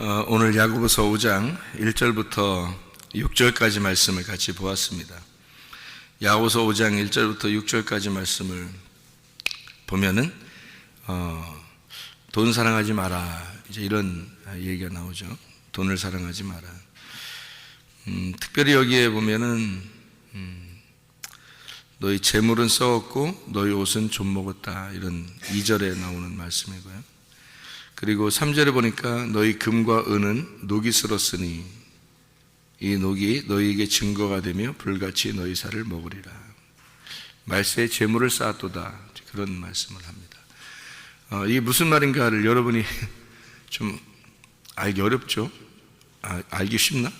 오늘 야고보서 5장 1절부터 6절까지 말씀을 같이 보았습니다. 야고보서 5장 1절부터 6절까지 말씀을 보면은 돈 사랑하지 마라, 이제 이런 얘기가 나오죠. 돈을 사랑하지 마라. 특별히 여기에 보면은 너희 재물은 썩었고 너희 옷은 좀 먹었다, 이런 2절에 나오는 말씀이고요. 그리고 3절에 보니까 너희 금과 은은 녹이 슬었으니 이 녹이 너희에게 증거가 되며 불같이 너희 살을 먹으리라. 말세에 재물을 쌓았도다, 그런 말씀을 합니다. 이게 무슨 말인가를 여러분이 좀 알기 어렵죠? 알기 쉽나?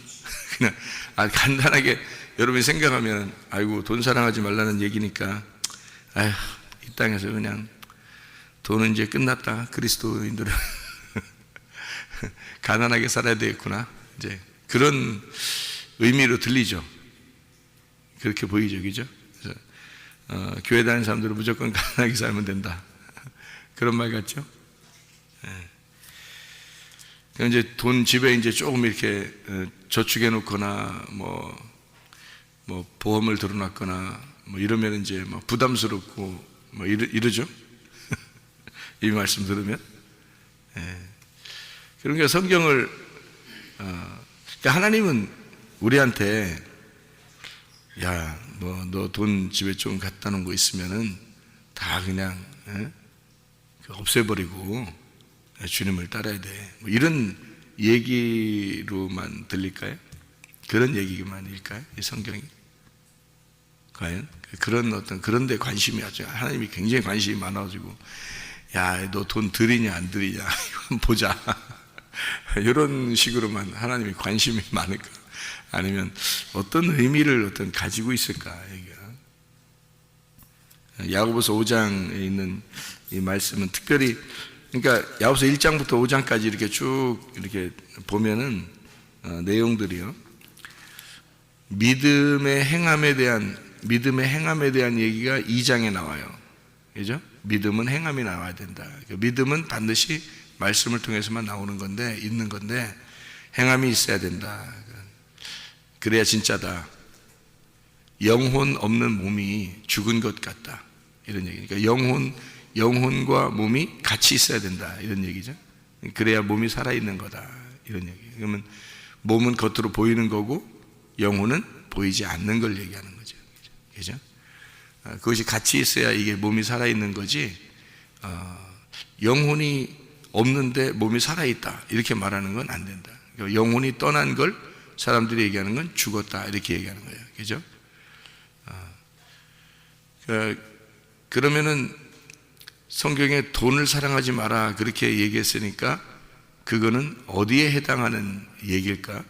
그냥 간단하게 여러분이 생각하면 아이고 돈 사랑하지 말라는 얘기니까 아휴 이 땅에서 그냥 돈은 이제 끝났다, 그리스도인들은 가난하게 살아야 되겠구나, 이제 그런 의미로 들리죠. 그렇게 보이죠, 그죠? 그래서 교회 다니는 사람들은 무조건 가난하게 살면 된다, 그런 말 같죠? 네. 이제 돈 집에 이제 조금 이렇게 저축해 놓거나 뭐 보험을 들어놨거나 뭐 이러면 이제 뭐 부담스럽고 뭐 이러죠. 이 말씀 들으면. 그러니까 성경을 그러니까 하나님은 우리한테 야, 너 돈 집에 좀 갖다 놓은 거 있으면은 다 그냥 없애버리고 주님을 따라야 돼, 뭐 이런 얘기로만 들릴까요? 그런 얘기만일까요? 이 성경이 과연 그런 데 관심이 아주 하나님이 굉장히 관심이 많아가지고 야, 너 돈 들이냐 안 들이냐 이거 한번 보자 이런 식으로만 하나님이 관심이 많을까? 아니면 어떤 의미를 가지고 있을까? 야고보서 5장에 있는 이 말씀은 특별히, 그러니까 야고보서 1장부터 5장까지 이렇게 쭉 이렇게 보면은 내용들이요, 믿음의 행함에 대한 얘기가 2장에 나와요. 그죠? 믿음은 행함이 나와야 된다. 믿음은 반드시 말씀을 통해서만 나오는 건데, 있는 건데, 행함이 있어야 된다. 그래야 진짜다. 영혼 없는 몸이 죽은 것 같다, 이런 얘기니까 영혼과 몸이 같이 있어야 된다, 이런 얘기죠. 그래야 몸이 살아있는 거다, 이런 얘기. 그러면 몸은 겉으로 보이는 거고 영혼은 보이지 않는 걸 얘기하는 거죠. 그죠? 그것이 같이 있어야 이게 몸이 살아있는 거지, 영혼이 없는데 몸이 살아있다 이렇게 말하는 건 안 된다. 영혼이 떠난 걸 사람들이 얘기하는 건 죽었다, 이렇게 얘기하는 거예요. 그죠? 그러면은 성경에 돈을 사랑하지 마라 그렇게 얘기했으니까 그거는 어디에 해당하는 얘기일까?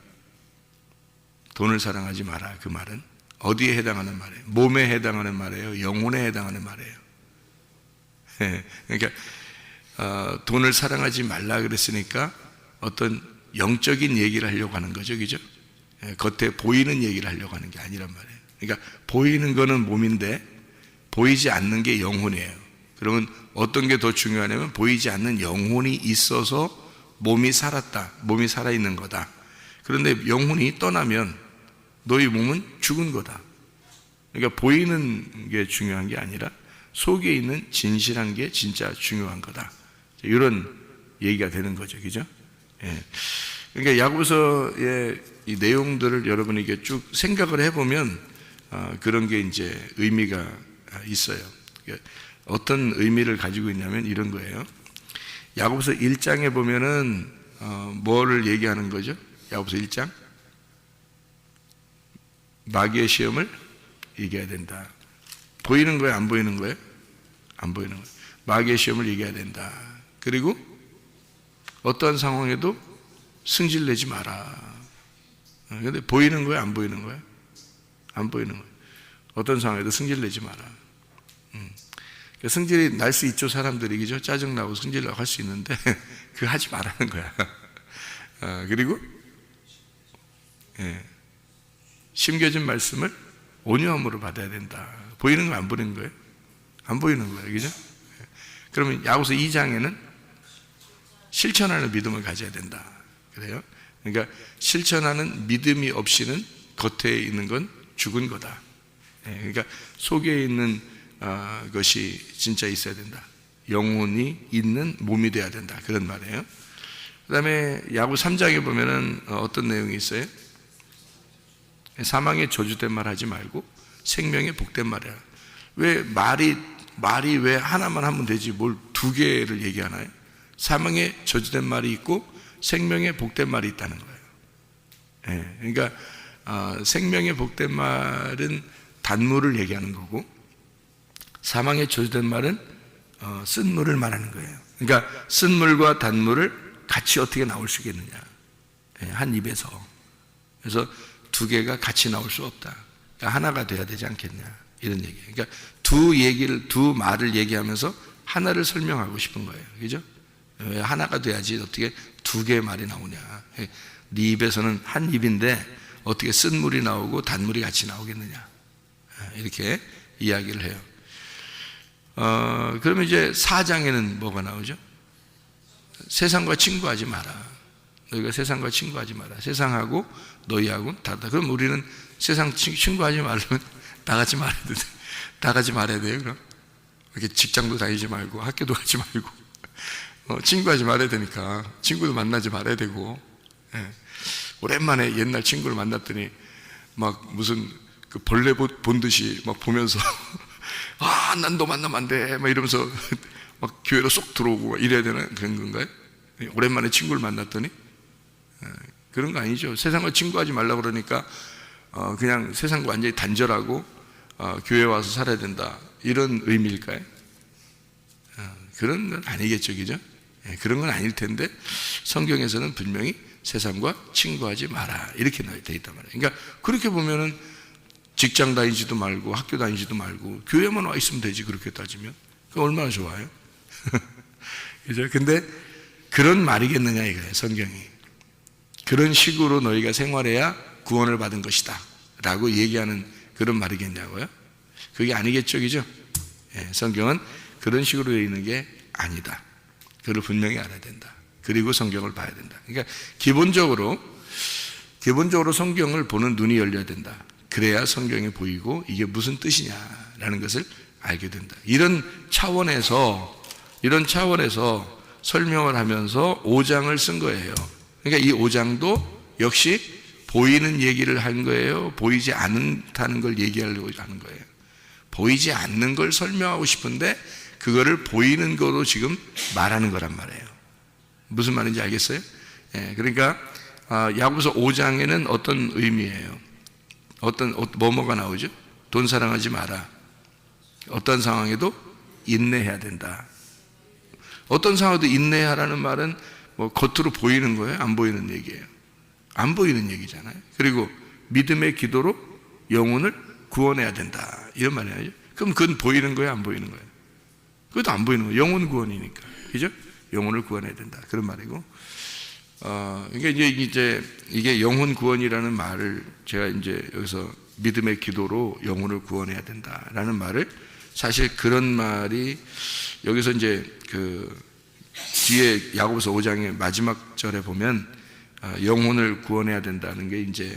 돈을 사랑하지 마라, 그 말은 어디에 해당하는 말이에요? 몸에 해당하는 말이에요? 영혼에 해당하는 말이에요? 그러니까 돈을 사랑하지 말라 그랬으니까 어떤 영적인 얘기를 하려고 하는 거죠, 그죠? 겉에 보이는 얘기를 하려고 하는 게 아니란 말이에요. 그러니까 보이는 거는 몸인데 보이지 않는 게 영혼이에요. 그러면 어떤 게 더 중요하냐면 보이지 않는 영혼이 있어서 몸이 살았다, 몸이 살아있는 거다. 그런데 영혼이 떠나면 너희 몸은 죽은 거다. 그러니까 보이는 게 중요한 게 아니라 속에 있는 진실한 게 진짜 중요한 거다, 이런 얘기가 되는 거죠, 그죠? 그러니까 야고보서의 이 내용들을 여러분에게 쭉 생각을 해보면 그런 게 이제 의미가 있어요. 그러니까 어떤 의미를 가지고 있냐면 이런 거예요. 야고보서 1장에 보면은 뭐를 얘기하는 거죠? 야고보서 1장, 마귀의 시험을 이겨야 된다. 보이는 거예요, 안 보이는 거예요? 안 보이는 거예요. 마귀의 시험을 이겨야 된다. 그리고 어떠한 상황에도 승질내지 마라. 근데 보이는 거예요, 안 보이는 거예요? 안 보이는 거예요. 어떤 상황에도 승질내지 마라. 승질이 날 수 있죠, 사람들이, 그죠? 짜증나고 승질나고 할 수 있는데 그거 하지 말라는 거야. 그리고 심겨진 말씀을 온유함으로 받아야 된다. 보이는 거 안 보이는 거예요? 안 보이는 거예요, 그죠? 그러면 야고보서 2장에는 실천하는 믿음을 가져야 된다. 그래요. 그러니까 실천하는 믿음이 없이는 겉에 있는 건 죽은 거다. 그러니까 속에 있는 것이 진짜 있어야 된다. 영혼이 있는 몸이 돼야 된다. 그런 말이에요. 그 다음에 야구 3장에 보면은 어떤 내용이 있어요? 사망의 저주된 말 하지 말고 생명의 복된 말이야. 왜 말이 왜 하나만 하면 되지 뭘 두 개를 얘기하나요? 사망의 저주된 말이 있고 생명의 복된 말이 있다는 거예요. 그러니까 생명의 복된 말은 단물을 얘기하는 거고, 사망의 저주된 말은 쓴 물을 말하는 거예요. 그러니까 쓴 물과 단물을 같이 어떻게 나올 수 있겠느냐, 한 입에서. 그래서 두 개가 같이 나올 수 없다. 그러니까 하나가 돼야 되지 않겠냐, 이런 얘기예요. 그러니까 두 말을 얘기하면서 하나를 설명하고 싶은 거예요. 그죠? 왜 하나가 돼야지 어떻게 두 개의 말이 나오냐. 네 입에서는 한 입인데 어떻게 쓴 물이 나오고 단물이 같이 나오겠느냐, 이렇게 이야기를 해요. 그러면 이제 4장에는 뭐가 나오죠? 세상과 친구하지 마라. 너희가 세상과 친구하지 마라. 세상하고 너희하고는 다르다. 그럼 우리는 세상 친구하지 말려면 다 같이 말해야 돼. 다 같이 말해야 돼요. 그럼 이렇게 직장도 다니지 말고 학교도 가지 말고 친구하지 말아야 되니까 친구도 만나지 말아야 되고. 오랜만에 옛날 친구를 만났더니 막 무슨 그 벌레 본 듯이 막 보면서 난 너 만나면 안 돼 막 이러면서 막 교회로 쏙 들어오고 막 이래야 되나, 그런 건가요? 오랜만에 친구를 만났더니 그런 거 아니죠. 세상과 친구하지 말라 그러니까 그냥 세상과 완전히 단절하고 교회 와서 살아야 된다, 이런 의미일까요? 그런 건 아니겠죠, 그죠? 그런 건 아닐 텐데 성경에서는 분명히 세상과 친구하지 마라 이렇게 되어 있단 말이에요. 그러니까 그렇게 보면은 직장 다니지도 말고 학교 다니지도 말고 교회만 와 있으면 되지, 그렇게 따지면. 그 얼마나 좋아요. 그죠? 근데 그런 말이겠느냐 이거예요, 성경이. 그런 식으로 너희가 생활해야 구원을 받은 것이다 라고 얘기하는 그런 말이겠냐고요? 그게 아니겠죠, 그죠? 성경은 그런 식으로 되어 있는 게 아니다. 그걸 분명히 알아야 된다. 그리고 성경을 봐야 된다. 그러니까 기본적으로 성경을 보는 눈이 열려야 된다. 그래야 성경이 보이고 이게 무슨 뜻이냐라는 것을 알게 된다. 이런 차원에서 설명을 하면서 5장을 쓴 거예요. 그러니까 이 5장도 역시 보이는 얘기를 한 거예요? 보이지 않다는 걸 얘기하려고 하는 거예요? 보이지 않는 걸 설명하고 싶은데 그거를 보이는 거로 지금 말하는 거란 말이에요. 무슨 말인지 알겠어요? 그러니까 야고보서 5장에는 어떤 의미예요? 뭐가 나오죠? 돈 사랑하지 마라. 어떤 상황에도 인내해야 된다. 어떤 상황에도 인내하라는 말은 뭐 겉으로 보이는 거예요? 안 보이는 얘기예요? 안 보이는 얘기잖아요. 그리고 믿음의 기도로 영혼을 구원해야 된다, 이런 말이에요. 그럼 그건 보이는 거예요? 안 보이는 거예요? 그것도 안 보이는 거예요. 영혼 구원이니까. 그죠? 영혼을 구원해야 된다, 그런 말이고. 그러니까 이제 이게 영혼 구원이라는 말을 제가 이제 여기서 믿음의 기도로 영혼을 구원해야 된다라는 말을, 사실 그런 말이 여기서 이제 그 뒤에 야고보서 5장의 마지막 절에 보면 영혼을 구원해야 된다는 게 이제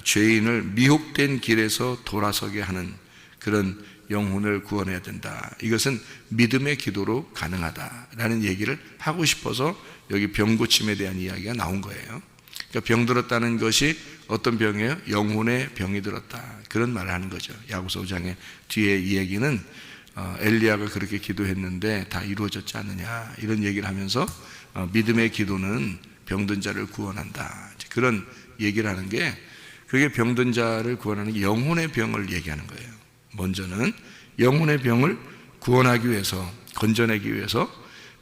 죄인을 미혹된 길에서 돌아서게 하는 그런 영혼을 구원해야 된다. 이것은 믿음의 기도로 가능하다라는 얘기를 하고 싶어서 여기 병 고침에 대한 이야기가 나온 거예요. 그러니까 병 들었다는 것이 어떤 병이에요? 영혼의 병이 들었다, 그런 말을 하는 거죠. 야고보서 5장의 뒤에 이 얘기는 엘리야가 그렇게 기도했는데 다 이루어졌지 않느냐, 이런 얘기를 하면서 믿음의 기도는 병든 자를 구원한다, 그런 얘기를 하는 게, 그게 병든 자를 구원하는 게 영혼의 병을 얘기하는 거예요. 먼저는 영혼의 병을 구원하기 위해서, 건져내기 위해서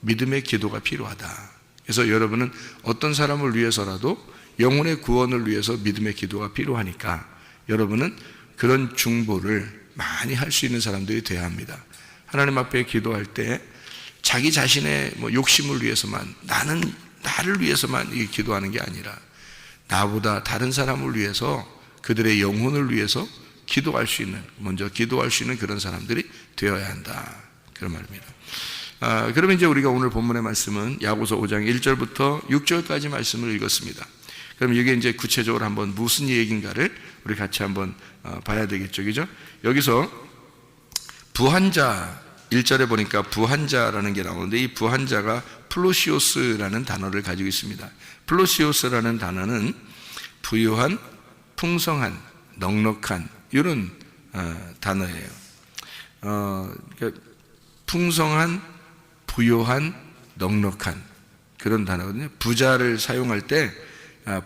믿음의 기도가 필요하다. 그래서 여러분은 어떤 사람을 위해서라도 영혼의 구원을 위해서 믿음의 기도가 필요하니까 여러분은 그런 중보를 많이 할 수 있는 사람들이 되어야 합니다. 하나님 앞에 기도할 때 자기 자신의 욕심을 위해서만, 나를 위해서만 기도하는 게 아니라 나보다 다른 사람을 위해서, 그들의 영혼을 위해서 먼저 기도할 수 있는 그런 사람들이 되어야 한다, 그런 말입니다. 그러면 이제 우리가 오늘 본문의 말씀은 야고보서 5장 1절부터 6절까지 말씀을 읽었습니다. 그럼 이게 이제 구체적으로 한번 무슨 얘기인가를 우리 같이 한번 봐야 되겠죠, 그죠? 여기서 부한자 1절에 보니까 부한자라는 게 나오는데 이 부한자가 플로시오스라는 단어를 가지고 있습니다. 플로시오스라는 단어는 부유한, 풍성한, 넉넉한 이런 단어예요. 그러니까 풍성한, 부유한, 넉넉한 그런 단어거든요. 부자를 사용할 때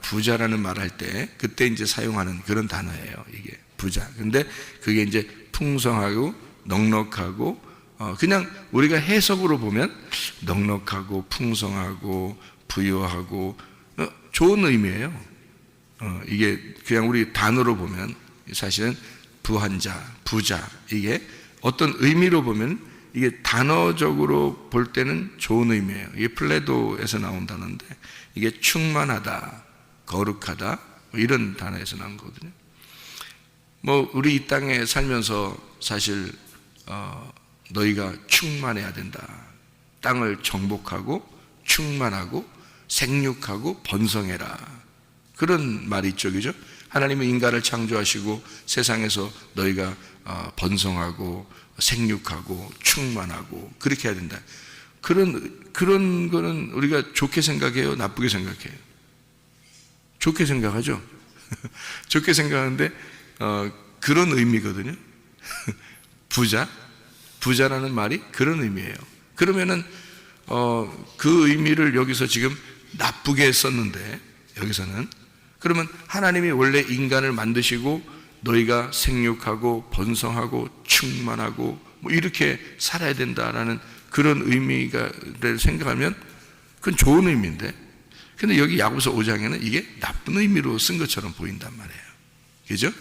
부자라는 말을 할 때 그때 이제 사용하는 그런 단어예요. 이게 부자. 근데 그게 이제 풍성하고 넉넉하고 그냥 우리가 해석으로 보면 넉넉하고 풍성하고 부유하고 좋은 의미예요. 이게 그냥 우리 단어로 보면 사실은 부한자, 부자 이게 어떤 의미로 보면 이게 단어적으로 볼 때는 좋은 의미예요. 이게 플레도에서 나온 단어인데 이게 충만하다, 거룩하다 이런 단어에서 나온 거거든요. 뭐 우리 이 땅에 살면서 사실 너희가 충만해야 된다. 땅을 정복하고 충만하고 생육하고 번성해라. 그런 말이 있죠, 그죠? 하나님은 인간을 창조하시고 세상에서 너희가 번성하고 생육하고 충만하고 그렇게 해야 된다. 그런 거는 우리가 좋게 생각해요, 나쁘게 생각해요? 좋게 생각하죠. 좋게 생각하는데 그런 의미거든요. 부자라는 말이 그런 의미예요. 그러면은 그 의미를 여기서 지금 나쁘게 썼는데 여기서는 그러면 하나님이 원래 인간을 만드시고 너희가 생육하고 번성하고 충만하고 뭐 이렇게 살아야 된다라는 그런 의미를 생각하면 그건 좋은 의미인데 근데 여기 야고보서 5장에는 이게 나쁜 의미로 쓴 것처럼 보인단 말이에요. 그죠?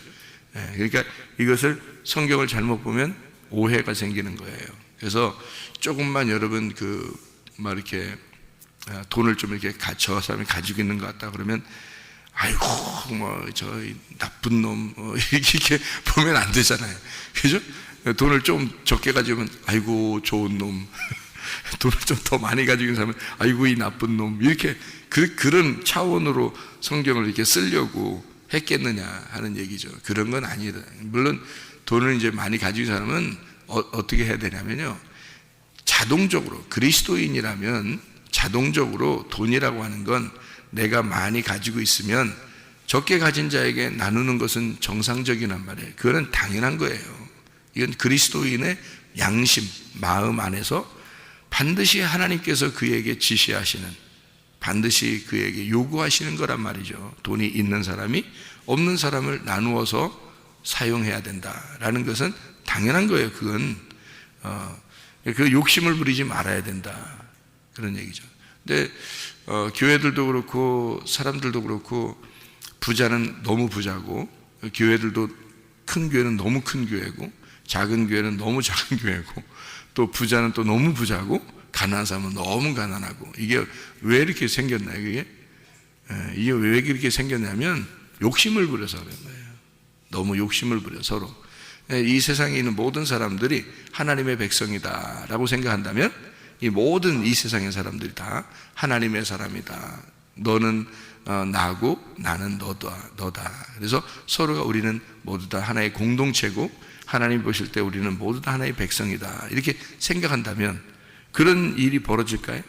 그러니까 이것을 성경을 잘못 보면 오해가 생기는 거예요. 그래서 조금만 여러분 막 이렇게 돈을 좀 이렇게 저 사람이 가지고 있는 것 같다 그러면 아이고 뭐 저 나쁜 놈 이렇게 보면 안 되잖아요. 그죠? 돈을 좀 적게 가지면 아이고 좋은 놈, 돈을 좀 더 많이 가지고 있는 사람은 아이고 이 나쁜 놈 이렇게 그런 차원으로 성경을 이렇게 쓰려고 했겠느냐 하는 얘기죠. 그런 건 아니다. 물론 돈을 이제 많이 가지고 있는 사람은 어떻게 해야 되냐면요. 자동적으로 그리스도인이라면 자동적으로 돈이라고 하는 건 내가 많이 가지고 있으면 적게 가진 자에게 나누는 것은 정상적이란 말이에요. 그거는 당연한 거예요. 이건 그리스도인의 양심, 마음 안에서 반드시 하나님께서 그에게 지시하시는 반드시 그에게 요구하시는 거란 말이죠. 돈이 있는 사람이 없는 사람을 나누어서 사용해야 된다라는 것은 당연한 거예요. 그건 그 욕심을 부리지 말아야 된다 그런 얘기죠. 근데 교회들도 그렇고 사람들도 그렇고 부자는 너무 부자고 교회들도 큰 교회는 너무 큰 교회고 작은 교회는 너무 작은 교회고 또 부자는 또 너무 부자고 가난한 사람은 너무 가난하고 이게 왜 이렇게 생겼나요? 이게 왜 이렇게 생겼냐면 욕심을 부려서 그런 거예요. 너무 욕심을 부려 서로. 이 세상에 있는 모든 사람들이 하나님의 백성이다 라고 생각한다면 이 모든 이 세상의 사람들이 다 하나님의 사람이다. 너는 나고 나는 너다. 그래서 서로가 우리는 모두 다 하나의 공동체고 하나님 보실 때 우리는 모두 다 하나의 백성이다. 이렇게 생각한다면 그런 일이 벌어질까요?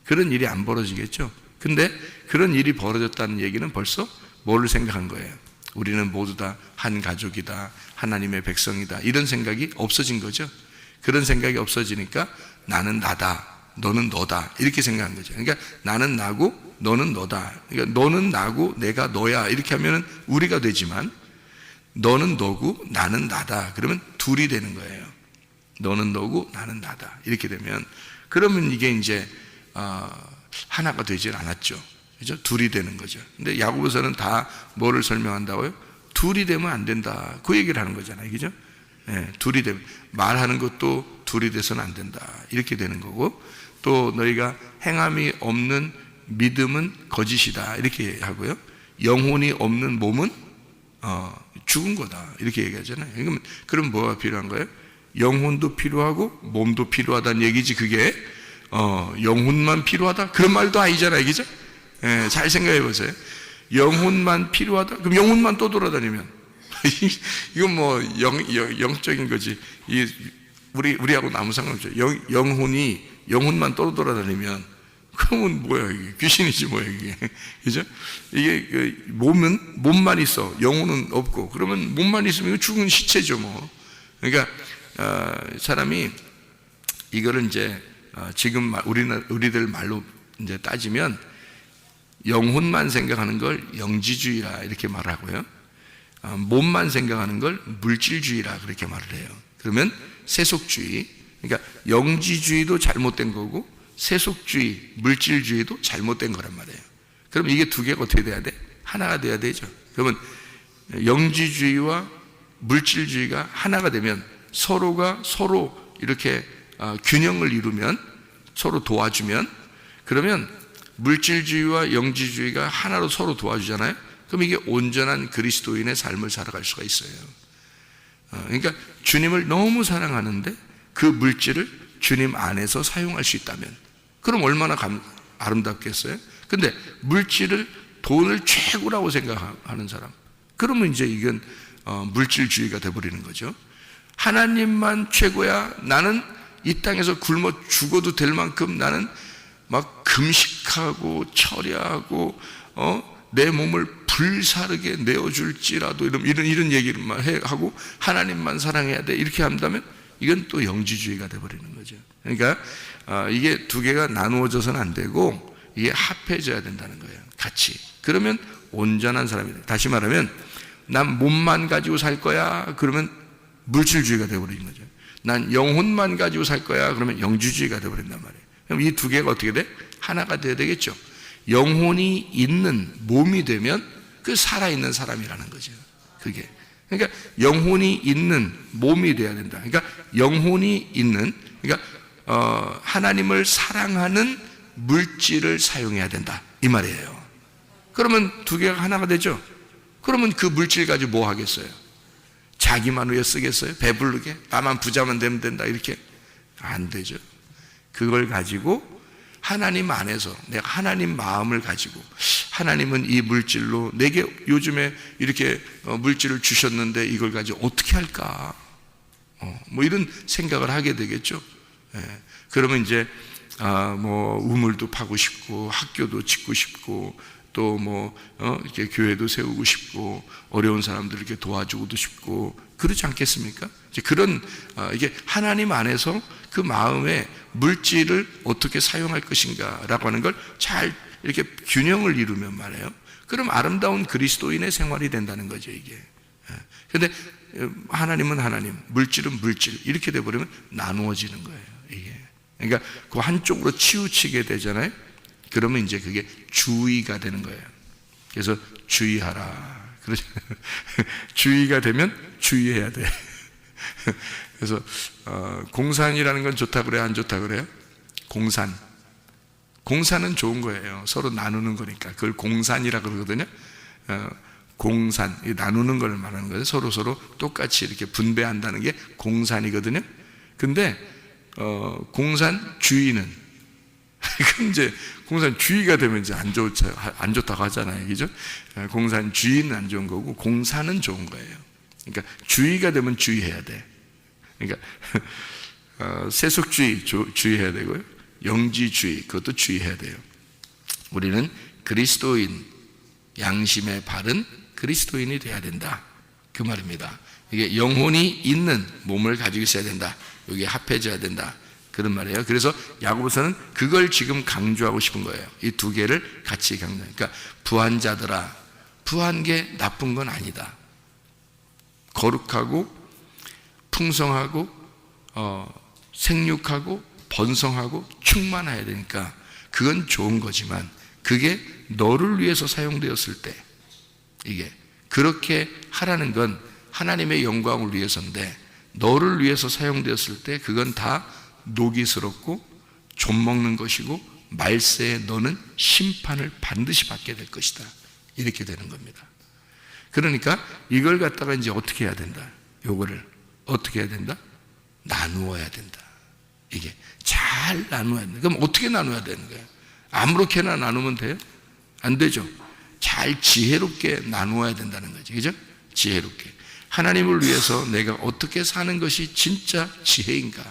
그런 일이 안 벌어지겠죠. 근데 그런 일이 벌어졌다는 얘기는 벌써 뭐를 생각한 거예요? 우리는 모두 다 한 가족이다. 하나님의 백성이다. 이런 생각이 없어진 거죠. 그런 생각이 없어지니까 나는 나다. 너는 너다. 이렇게 생각한 거죠. 그러니까 나는 나고 너는 너다. 그러니까 너는 나고 내가 너야. 이렇게 하면 우리가 되지만 너는 너고 나는 나다. 그러면 둘이 되는 거예요. 너는 너고 나는 나다. 이렇게 되면 그러면 이게 이제 하나가 되질 않았죠. 그죠? 둘이 되는 거죠. 근데 야고보서는 다 뭐를 설명한다고요? 둘이 되면 안 된다. 그 얘기를 하는 거잖아요. 그죠? 네, 둘이 되면 말하는 것도 둘이 돼서는 안 된다. 이렇게 되는 거고 또 너희가 행함이 없는 믿음은 거짓이다. 이렇게 하고요. 영혼이 없는 몸은 죽은 거다. 이렇게 얘기하잖아요. 그럼 뭐가 필요한 거예요? 영혼도 필요하고 몸도 필요하다는 얘기지. 그게 영혼만 필요하다 그런 말도 아니잖아요, 그죠? 예, 잘 생각해 보세요. 영혼만 필요하다? 그럼 영혼만 또 돌아다니면 이건 뭐 영적인 거지. 우리하고 아무 상관없죠. 영혼만 또 돌아다니면 그러면 뭐야, 이게 귀신이지 뭐야 이게. 그죠? 이게 몸만 있어, 영혼은 없고, 그러면 몸만 있으면 죽은 시체죠 뭐. 그러니까 사람이 이거를 이제 지금 우리들 말로 이제 따지면 영혼만 생각하는 걸 영지주의라 이렇게 말하고요, 몸만 생각하는 걸 물질주의라 그렇게 말을 해요. 그러면 세속주의, 그러니까 영지주의도 잘못된 거고 세속주의, 물질주의도 잘못된 거란 말이에요. 그럼 이게 두 개가 어떻게 돼야 돼? 하나가 돼야 되죠. 그러면 영지주의와 물질주의가 하나가 되면 서로가 서로 이렇게 균형을 이루면, 서로 도와주면, 그러면 물질주의와 영지주의가 하나로 서로 도와주잖아요. 그럼 이게 온전한 그리스도인의 삶을 살아갈 수가 있어요. 그러니까 주님을 너무 사랑하는데 그 물질을 주님 안에서 사용할 수 있다면 그럼 얼마나 아름답겠어요? 근데 물질을, 돈을 최고라고 생각하는 사람, 그러면 이제 이건 물질주의가 돼버리는 거죠. 하나님만 최고야, 나는 이 땅에서 굶어 죽어도 될 만큼 나는 막 금식하고 철야하고 내 몸을 불사르게 내어줄지라도 이런 얘기를 하고 하나님만 사랑해야 돼 이렇게 한다면 이건 또 영지주의가 돼버리는 거죠. 그러니까 이게 두 개가 나누어져서는 안 되고 이게 합해져야 된다는 거예요, 같이. 그러면 온전한 사람이 돼. 다시 말하면 난 몸만 가지고 살 거야 그러면 물질주의가 돼버리는 거죠. 난 영혼만 가지고 살 거야 그러면 영지주의가 돼버린단 말이에요. 그럼 이 두 개가 어떻게 돼? 하나가 돼야 되겠죠. 영혼이 있는 몸이 되면 그 살아있는 사람이라는 거죠. 그게. 그러니까 영혼이 있는 몸이 돼야 된다. 그러니까 영혼이 있는, 그러니까 하나님을 사랑하는 물질을 사용해야 된다 이 말이에요. 그러면 두 개가 하나가 되죠. 그러면 그 물질 가지고 뭐 하겠어요? 자기만 위해 쓰겠어요? 배부르게? 나만 부자만 되면 된다 이렇게? 안 되죠. 그걸 가지고 하나님 안에서 내가 하나님 마음을 가지고, 하나님은 이 물질로 내게 요즘에 이렇게 물질을 주셨는데 이걸 가지고 어떻게 할까? 뭐 이런 생각을 하게 되겠죠. 예. 그러면 이제 뭐 우물도 파고 싶고 학교도 짓고 싶고 또 뭐 이렇게 교회도 세우고 싶고 어려운 사람들 이렇게 도와주고도 싶고 그렇지 않겠습니까? 이제 그런 이게 하나님 안에서 그 마음에 물질을 어떻게 사용할 것인가라고 하는 걸 잘 이렇게 균형을 이루면 말이에요. 그럼 아름다운 그리스도인의 생활이 된다는 거죠, 이게. 그런데 하나님은 하나님, 물질은 물질 이렇게 돼 버리면 나누어지는 거예요, 이게. 그러니까 그 한쪽으로 치우치게 되잖아요. 그러면 이제 그게 주의가 되는 거예요. 그래서 주의하라. 그러죠. 주의가 되면 주의해야 돼. 그래서 공산이라는 건 좋다 그래요, 안 좋다 그래요? 공산은 좋은 거예요. 서로 나누는 거니까 그걸 공산이라 그러거든요. 공산, 나누는 걸 말하는 거예요. 서로 똑같이 이렇게 분배한다는 게 공산이거든요. 근데 공산주의는 그럼 이제 공산주의가 되면 이제 안 좋다고 하잖아요, 그죠? 공산주의는 안 좋은 거고 공산은 좋은 거예요. 그러니까 주의가 되면 주의해야 돼. 그러니까 세속주의 주의해야 되고요, 영지주의 그것도 주의해야 돼요. 우리는 그리스도인, 양심의 바른 그리스도인이 돼야 된다 그 말입니다. 이게 영혼이 있는 몸을 가지고 있어야 된다. 여기에 합해져야 된다 그런 말이에요. 그래서 야고보서는 그걸 지금 강조하고 싶은 거예요. 이 두 개를 같이 강조하니까, 그러니까 부한 자들아, 부한 게 나쁜 건 아니다. 거룩하고 풍성하고 생육하고 번성하고 충만해야 되니까 그건 좋은 거지만 그게 너를 위해서 사용되었을 때, 이게 그렇게 하라는 건 하나님의 영광을 위해서인데 너를 위해서 사용되었을 때 그건 다 노기스럽고 좀먹는 것이고 말세에 너는 심판을 반드시 받게 될 것이다 이렇게 되는 겁니다. 그러니까 이걸 갖다가 이제 어떻게 해야 된다? 요거를 어떻게 해야 된다? 나누어야 된다. 이게 잘 나누어야 된다. 그럼 어떻게 나누어야 되는 거예요? 아무렇게나 나누면 돼요? 안 되죠. 잘 지혜롭게 나누어야 된다는 거죠. 그죠? 지혜롭게. 하나님을 위해서 내가 어떻게 사는 것이 진짜 지혜인가?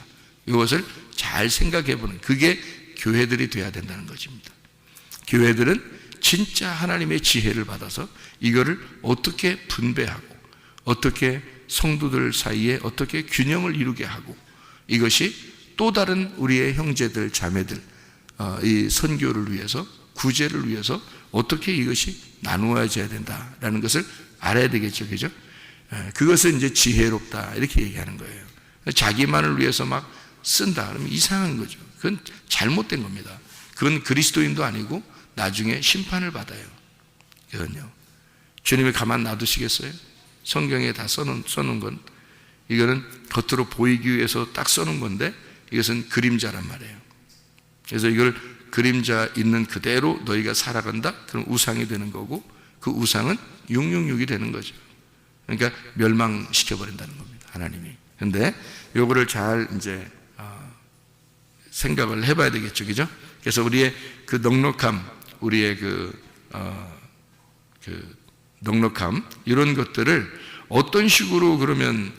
이것을 잘 생각해 보는, 그게 교회들이 돼야 된다는 것입니다. 교회들은 진짜 하나님의 지혜를 받아서 이거를 어떻게 분배하고, 어떻게 성도들 사이에 어떻게 균형을 이루게 하고, 이것이 또 다른 우리의 형제들, 자매들, 이 선교를 위해서, 구제를 위해서 어떻게 이것이 나누어져야 된다라는 것을 알아야 되겠죠. 그죠? 그것을 이제 지혜롭다 이렇게 얘기하는 거예요. 자기만을 위해서 막 쓴다 그러면 이상한 거죠. 그건 잘못된 겁니다. 그건 그리스도인도 아니고 나중에 심판을 받아요. 이건요, 주님이 가만 놔두시겠어요? 성경에 다 써놓은 건, 이거는 겉으로 보이기 위해서 딱 써놓은 건데 이것은 그림자란 말이에요. 그래서 이걸 그림자 있는 그대로 너희가 살아간다? 그럼 우상이 되는 거고, 그 우상은 666이 되는 거죠. 그러니까 멸망시켜버린다는 겁니다, 하나님이. 근데 요거를 잘 이제 생각을 해봐야 되겠죠. 그죠? 그래서 우리의 그 넉넉함, 우리의 그 넉넉함, 이런 것들을 어떤 식으로 그러면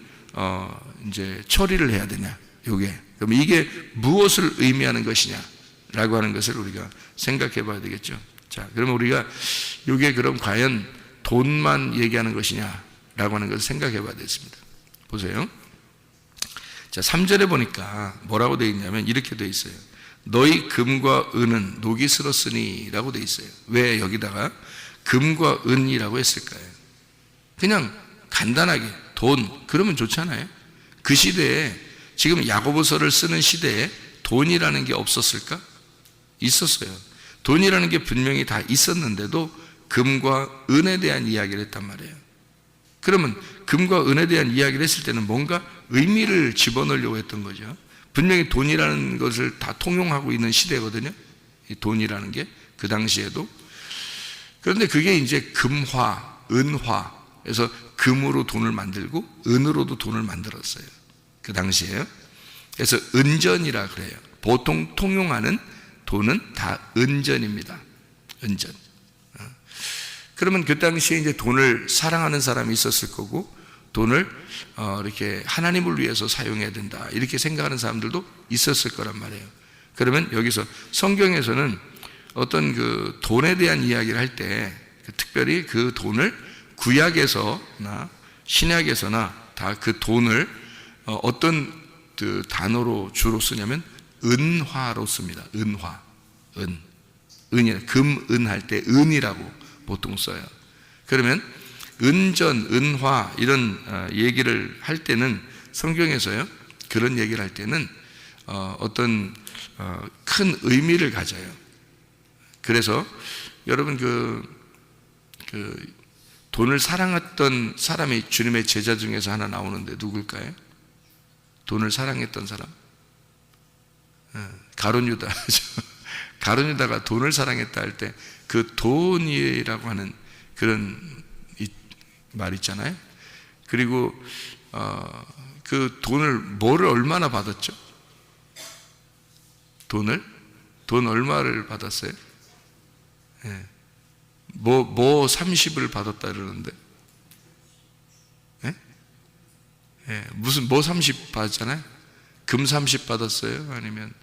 이제 처리를 해야 되냐, 요게. 그럼 이게 무엇을 의미하는 것이냐라고 하는 것을 우리가 생각해 봐야 되겠죠. 자, 그러면 우리가 요게 그럼 과연 돈만 얘기하는 것이냐라고 하는 것을 생각해 봐야 되겠습니다. 보세요. 자, 3절에 보니까 뭐라고 되어 있냐면 이렇게 되어 있어요. 너희 금과 은은 녹이 슬었으니 라고 되어 있어요. 왜 여기다가 금과 은이라고 했을까요? 그냥 간단하게 돈, 그러면 좋잖아요. 그 시대에, 지금 야고보서를 쓰는 시대에 돈이라는 게 없었을까? 있었어요. 돈이라는 게 분명히 다 있었는데도 금과 은에 대한 이야기를 했단 말이에요. 그러면 금과 은에 대한 이야기를 했을 때는 뭔가 의미를 집어넣으려고 했던 거죠. 분명히 돈이라는 것을 다 통용하고 있는 시대거든요. 이 돈이라는 게 그 당시에도. 그런데 그게 이제 금화, 은화, 그래서 금으로 돈을 만들고 은으로도 돈을 만들었어요, 그 당시에요. 그래서 은전이라 그래요. 보통 통용하는 돈은 다 은전입니다. 은전. 그러면 그 당시에 이제 돈을 사랑하는 사람이 있었을 거고, 돈을 이렇게 하나님을 위해서 사용해야 된다 이렇게 생각하는 사람들도 있었을 거란 말이에요. 그러면 여기서 성경에서는 어떤 그 돈에 대한 이야기를 할 때 특별히 그 돈을 구약에서나 신약에서나 다 그 돈을 어떤 그 단어로 주로 쓰냐면 은화로 씁니다. 은화, 은이 금, 은 할 때 은이라고 보통 써요. 그러면 은전, 은화 이런 얘기를 할 때는 성경에서요, 그런 얘기를 할 때는 어떤 큰 의미를 가져요. 그래서 여러분 그 돈을 사랑했던 사람이 주님의 제자 중에서 하나 나오는데 누굴까요? 돈을 사랑했던 사람? 가룟 유다. 가룟 유다가 돈을 사랑했다 할 때 그 돈이라고 하는 그런 말 있잖아요. 그리고 그 돈을 뭐를 얼마나 받았죠? 돈 얼마를 받았어요? 예. 뭐 30을 받았다 그러는데, 예? 예. 무슨 30 받았잖아요. 금 30 받았어요? 아니면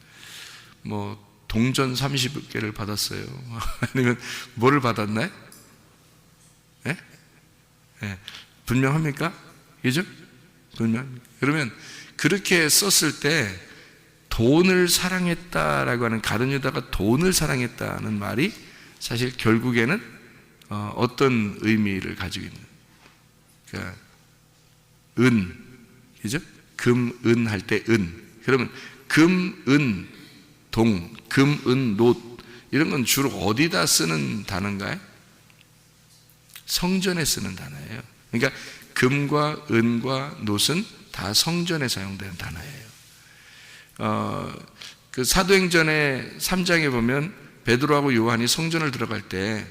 뭐 동전 30개를 받았어요? 아니면 뭐를 받았나요? 예? 예. 분명합니까? 그죠? 분명. 그러면 그렇게 썼을 때 돈을 사랑했다라고 하는, 가룟 유다가 돈을 사랑했다는 말이 사실 결국에는 어떤 의미를 가지고 있는, 그러니까 은, 그죠? 금, 은 할 때 은. 그러면 금, 은, 동, 금, 은, 놋 이런 건 주로 어디다 쓰는 단어인가요? 성전에 쓰는 단어예요. 그러니까 금과 은과 놋은 다 성전에 사용되는 단어예요. 그 사도행전의 3장에 보면 베드로하고 요한이 성전을 들어갈 때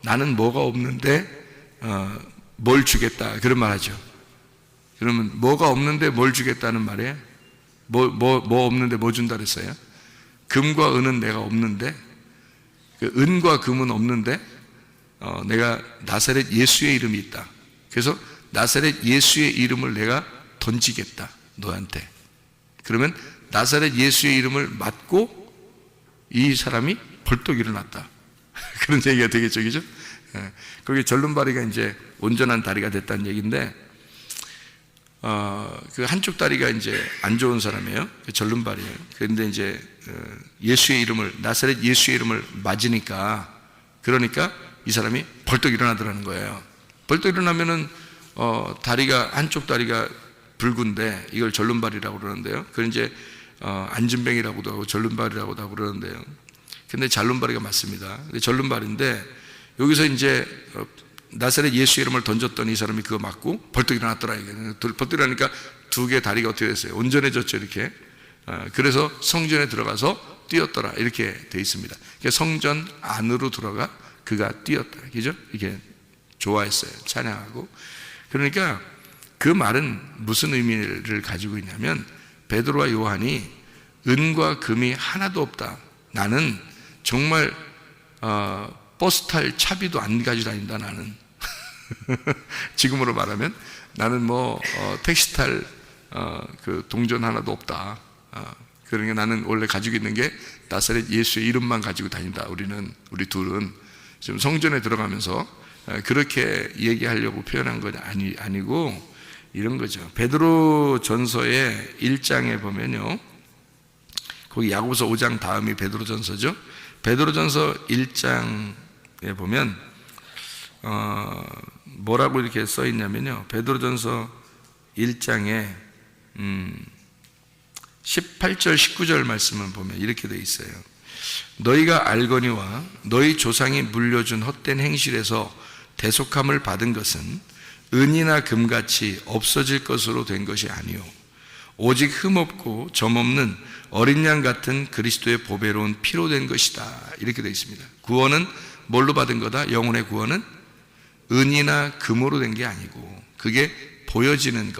나는 뭐가 없는데 뭘 주겠다 그런 말 하죠. 그러면 뭐가 없는데 뭘 주겠다는 말이에요? 뭐 없는데 뭐 준다 그랬어요? 금과 은은 내가 없는데, 그 은과 금은 없는데, 내가 나사렛 예수의 이름이 있다. 그래서 나사렛 예수의 이름을 내가 던지겠다, 너한테. 그러면 나사렛 예수의 이름을 맞고 이 사람이 벌떡 일어났다. 그런 얘기가 되겠죠, 그죠? 거기 절름발이가 이제 온전한 다리가 됐다는 얘기인데, 그 한쪽 다리가 이제 안 좋은 사람이에요. 절름발이에요. 그런데 이제 예수의 이름을, 나사렛 예수의 이름을 맞으니까, 그러니까 이 사람이 벌떡 일어나더라는 거예요. 벌떡 일어나면은 다리가, 한쪽 다리가 붉은데 이걸 절름발이라고 그러는데요. 그걸 이제 안진뱅이라고도 하고 절름발이라고도 하고 그러는데요. 근데 잘름발이가 맞습니다. 절름발인데 여기서 이제 나사렛 예수 이름을 던졌더니 이 사람이 그거 맞고 벌떡 일어났더라. 벌떡 일어나니까 두 개 다리가 어떻게 됐어요? 온전해졌죠, 이렇게. 그래서 성전에 들어가서 뛰었더라, 이렇게 돼 있습니다. 성전 안으로 들어가 그가 뛰었다, 그죠? 이게 좋아했어요, 찬양하고. 그러니까 그 말은 무슨 의미를 가지고 있냐면, 베드로와 요한이 은과 금이 하나도 없다, 나는 정말 버스 탈 차비도 안 가지고 다닌다, 나는. 지금으로 말하면 나는 택시 탈 그 동전 하나도 없다. 그러니까 나는 원래 가지고 있는 게 나사렛 예수의 이름만 가지고 다닌다. 우리 둘은 지금 성전에 들어가면서 그렇게 얘기하려고 표현한 건 아니고 이런 거죠. 베드로 전서의 1장에 보면요, 거기 야고보서 5장 다음이 베드로 전서죠. 베드로 전서 1장에 보면 뭐라고 이렇게 써 있냐면요, 베드로 전서 1장에 18절 19절 말씀을 보면 이렇게 돼 있어요. 너희가 알거니와 너희 조상이 물려준 헛된 행실에서 대속함을 받은 것은 은이나 금같이 없어질 것으로 된 것이 아니요 오직 흠없고 점없는 어린 양 같은 그리스도의 보배로운 피로 된 것이다, 이렇게 되어 있습니다. 구원은 뭘로 받은 거다? 영혼의 구원은 은이나 금으로 된 게 아니고, 그게 보여지는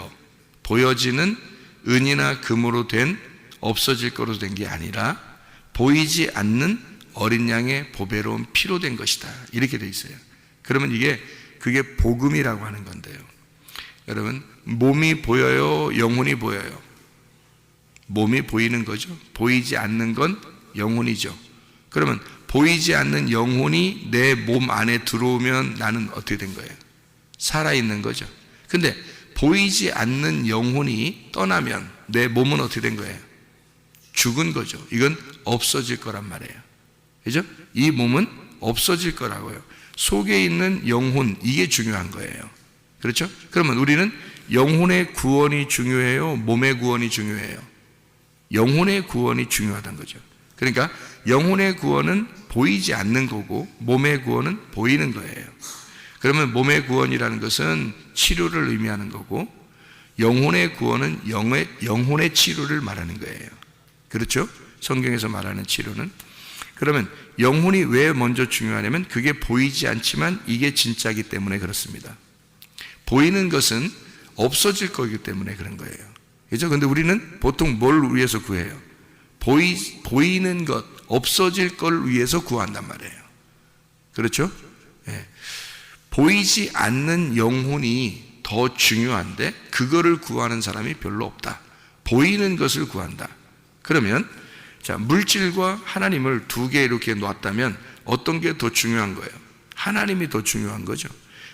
은이나 금으로 된 없어질 거로 된 게 아니라 보이지 않는 어린 양의 보배로운 피로 된 것이다, 이렇게 되어 있어요. 그러면 그게 복음이라고 하는 건데요. 여러분, 몸이 보여요, 영혼이 보여요? 몸이 보이는 거죠. 보이지 않는 건 영혼이죠. 그러면 보이지 않는 영혼이 내 몸 안에 들어오면 나는 어떻게 된 거예요? 살아있는 거죠. 근데 보이지 않는 영혼이 떠나면 내 몸은 어떻게 된 거예요? 죽은 거죠. 이건 없어질 거란 말이에요. 그죠? 이 몸은 없어질 거라고요. 속에 있는 영혼, 이게 중요한 거예요. 그렇죠? 그러면 우리는 영혼의 구원이 중요해요? 몸의 구원이 중요해요? 영혼의 구원이 중요하다는 거죠. 그러니까 영혼의 구원은 보이지 않는 거고 몸의 구원은 보이는 거예요. 그러면 몸의 구원이라는 것은 치료를 의미하는 거고, 영혼의 구원은 영혼의 치료를 말하는 거예요. 그렇죠? 성경에서 말하는 치료는. 그러면 영혼이 왜 먼저 중요하냐면 그게 보이지 않지만 이게 진짜이기 때문에 그렇습니다. 보이는 것은 없어질 거기 때문에 그런 거예요. 그렇죠? 근데 우리는 보통 뭘 위해서 구해요? 보이는 것, 없어질 걸 위해서 구한단 말이에요. 그렇죠? 네. 보이지 않는 영혼이 더 중요한데 그거를 구하는 사람이 별로 없다. 보이는 것을 구한다. 그러면 자, 물질과 하나님을 두 개 이렇게 놓았다면 어떤 게 더 중요한 거예요? 하나님이 더 중요한 거죠.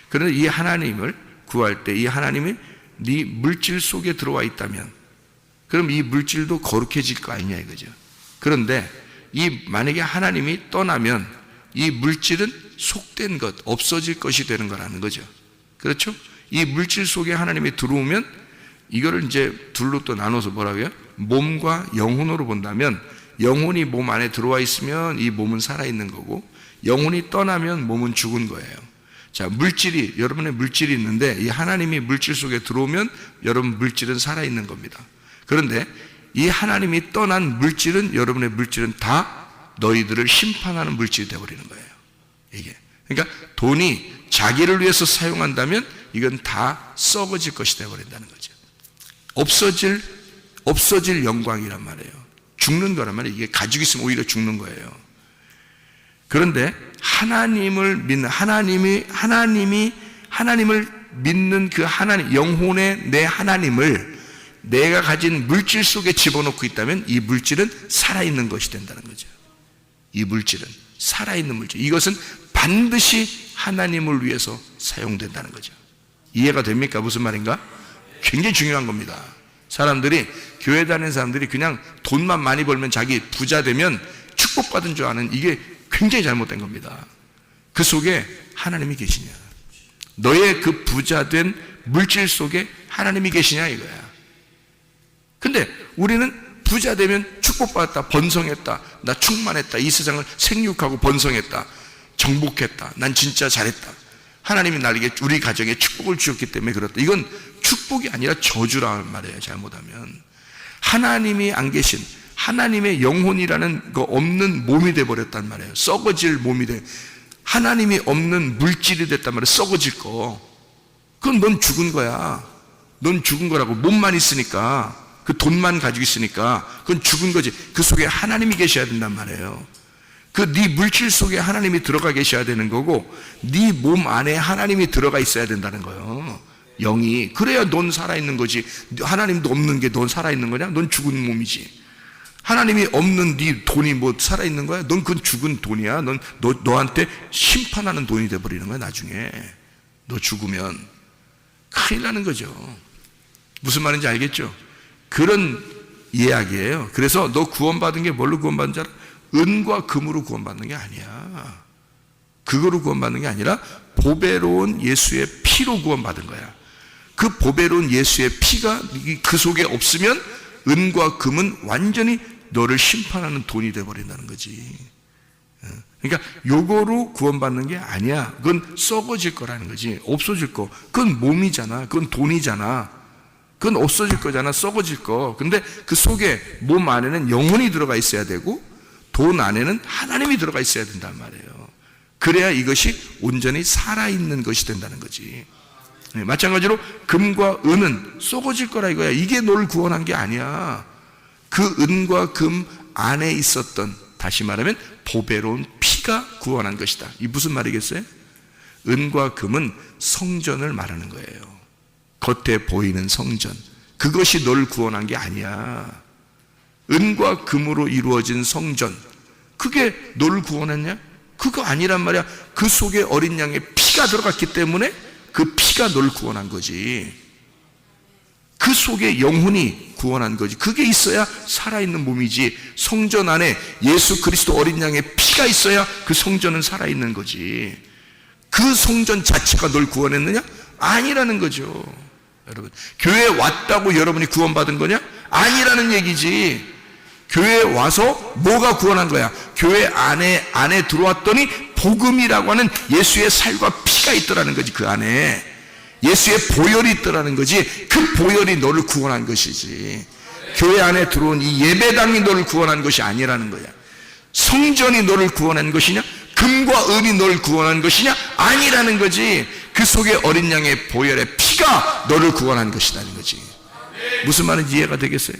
그런데 이 하나님을 구할 때 이 하나님이 네 물질 속에 들어와 있다면 그럼 이 물질도 거룩해질 거 아니냐 이거죠. 그런데 만약에 하나님이 떠나면 이 물질은 속된 것, 없어질 것이 되는 거라는 거죠. 그렇죠? 이 물질 속에 하나님이 들어오면 이거를 이제 둘로 또 나눠서 뭐라고요? 몸과 영혼으로 본다면 영혼이 몸 안에 들어와 있으면 이 몸은 살아있는 거고, 영혼이 떠나면 몸은 죽은 거예요. 자, 여러분의 물질이 있는데 이 하나님이 물질 속에 들어오면 여러분 물질은 살아있는 겁니다. 그런데 이 하나님이 떠난 물질은, 여러분의 물질은 다 너희들을 심판하는 물질이 되어버리는 거예요. 이게. 그러니까 돈이 자기를 위해서 사용한다면 이건 다 썩어질 것이 되어버린다는 거죠. 없어질 영광이란 말이에요. 죽는 거란 말이에요. 이게 가지고 있으면 오히려 죽는 거예요. 그런데 하나님을 믿는 그 하나님, 영혼의 내 하나님을 내가 가진 물질 속에 집어넣고 있다면 이 물질은 살아있는 것이 된다는 거죠. 이 물질은 살아있는 물질. 이것은 반드시 하나님을 위해서 사용된다는 거죠. 이해가 됩니까? 무슨 말인가? 굉장히 중요한 겁니다. 사람들이, 교회 다니는 사람들이 그냥 돈만 많이 벌면 자기 부자 되면 축복받은 줄 아는, 이게 굉장히 잘못된 겁니다. 그 속에 하나님이 계시냐, 너의 그 부자된 물질 속에 하나님이 계시냐 이거야. 근데 우리는 부자 되면 축복받았다, 번성했다, 나 충만했다, 이 세상을 생육하고 번성했다, 정복했다, 난 진짜 잘했다, 하나님이 나에게, 우리 가정에 축복을 주셨기 때문에 그렇다. 이건 축복이 아니라 저주라는 말이에요. 잘못하면 하나님이 안 계신, 하나님의 영혼이라는 거 없는 몸이 돼버렸단 말이에요. 썩어질 몸이 돼, 하나님이 없는 물질이 됐단 말이에요. 썩어질 거. 그건 넌 죽은 거야. 넌 죽은 거라고. 몸만 있으니까, 그 돈만 가지고 있으니까 그건 죽은 거지. 그 속에 하나님이 계셔야 된단 말이에요. 그 네 물질 속에 하나님이 들어가 계셔야 되는 거고, 네 몸 안에 하나님이 들어가 있어야 된다는 거예요. 영이. 그래야 넌 살아있는 거지. 하나님도 없는 게 넌 살아있는 거냐? 넌 죽은 몸이지. 하나님이 없는 네 돈이 뭐 살아있는 거야? 넌 그건 죽은 돈이야. 너한테 심판하는 돈이 돼버리는 거야. 나중에 너 죽으면 큰일 나는 거죠. 무슨 말인지 알겠죠? 그런 이야기예요. 그래서 너 구원받은 게 뭘로 구원받은 줄 알아? 은과 금으로 구원받는 게 아니야. 그거로 구원받는 게 아니라 보배로운 예수의 피로 구원받은 거야. 그 보배로운 예수의 피가 그 속에 없으면 은과 금은 완전히 너를 심판하는 돈이 되어버린다는 거지. 그러니까 요거로 구원받는 게 아니야. 그건 썩어질 거라는 거지. 없어질 거. 그건 몸이잖아. 그건 돈이잖아. 그건 없어질 거잖아. 썩어질 거. 근데 그 속에, 몸 안에는 영혼이 들어가 있어야 되고 돈 안에는 하나님이 들어가 있어야 된단 말이에요. 그래야 이것이 온전히 살아있는 것이 된다는 거지. 마찬가지로 금과 은은 썩어질 거라 이거야. 이게 너를 구원한 게 아니야. 그 은과 금 안에 있었던, 다시 말하면 보배로운 피가 구원한 것이다. 이 무슨 말이겠어요? 은과 금은 성전을 말하는 거예요. 겉에 보이는 성전. 그것이 너를 구원한 게 아니야. 은과 금으로 이루어진 성전, 그게 너를 구원했냐? 그거 아니란 말이야. 그 속에 어린 양의 피가 들어갔기 때문에 그 피가 너를 구원한 거지. 그 속에 영혼이 구원한 거지. 그게 있어야 살아있는 몸이지. 성전 안에 예수 그리스도 어린 양의 피가 있어야 그 성전은 살아있는 거지. 그 성전 자체가 널 구원했느냐? 아니라는 거죠. 여러분, 교회에 왔다고 여러분이 구원받은 거냐? 아니라는 얘기지. 교회에 와서 뭐가 구원한 거야? 교회 안에 들어왔더니 복음이라고 하는 예수의 살과 피가 있더라는 거지. 그 안에 예수의 보혈이 있더라는 거지. 그 보혈이 너를 구원한 것이지. 교회 안에 들어온 이 예배당이 너를 구원한 것이 아니라는 거야. 성전이 너를 구원한 것이냐? 금과 은이 너를 구원한 것이냐? 아니라는 거지. 그 속에 어린 양의 보혈의 피가 너를 구원한 것이라는 거지. 무슨 말인지 이해가 되겠어요?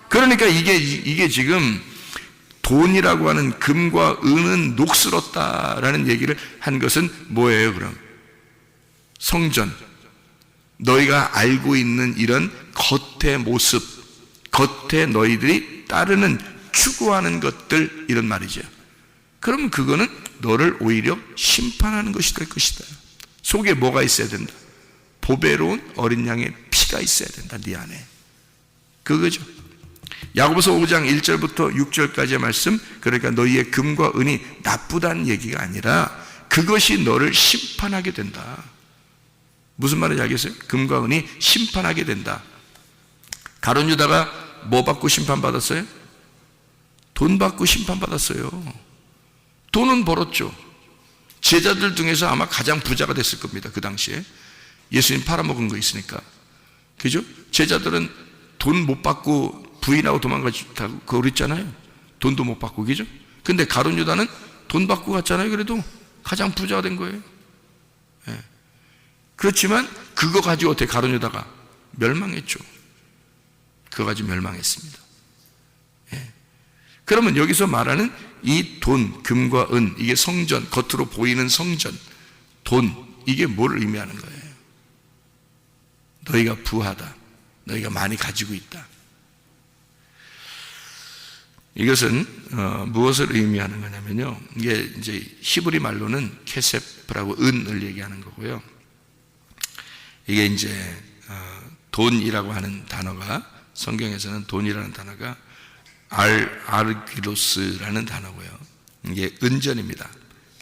그러니까 이게 지금 돈이라고 하는 금과 은은 녹슬었다라는 얘기를 한 것은 뭐예요, 그럼? 성전. 너희가 알고 있는 이런 겉의 모습, 겉에 너희들이 따르는, 추구하는 것들, 이런 말이죠. 그럼 그거는 너를 오히려 심판하는 것이 될 것이다. 속에 뭐가 있어야 된다? 보배로운 어린 양의 피가 있어야 된다, 네 안에. 그거죠. 야고보서 5장 1절부터 6절까지의 말씀, 그러니까 너희의 금과 은이 나쁘다는 얘기가 아니라 그것이 너를 심판하게 된다. 무슨 말인지 알겠어요? 금과 은이 심판하게 된다. 가룟 유다가 뭐 받고 심판받았어요? 돈 받고 심판받았어요. 돈은 벌었죠. 제자들 중에서 아마 가장 부자가 됐을 겁니다. 그 당시에 예수님 팔아먹은 거 있으니까. 그죠? 제자들은 돈 못 받고 부인하고 도망가고 그랬잖아요. 돈도 못 받고. 그죠? 근데 가룟 유다는 돈 받고 갔잖아요. 그래도 가장 부자가 된 거예요. 그렇지만 그거 가지고 어떻게 가룟 유다가 멸망했죠. 그거 가지고 멸망했습니다. 예. 그러면 여기서 말하는 이 돈, 금과 은, 이게 성전, 겉으로 보이는 성전, 돈, 이게 뭘 의미하는 거예요? 너희가 부하다. 너희가 많이 가지고 있다. 이것은 무엇을 의미하는 거냐면요. 이게 이제 히브리 말로는 케세프라고 은을 얘기하는 거고요. 이게 이제 돈이라고 하는 단어가, 성경에서는 돈이라는 단어가 아르기로스라는 단어고요. 이게 은전입니다.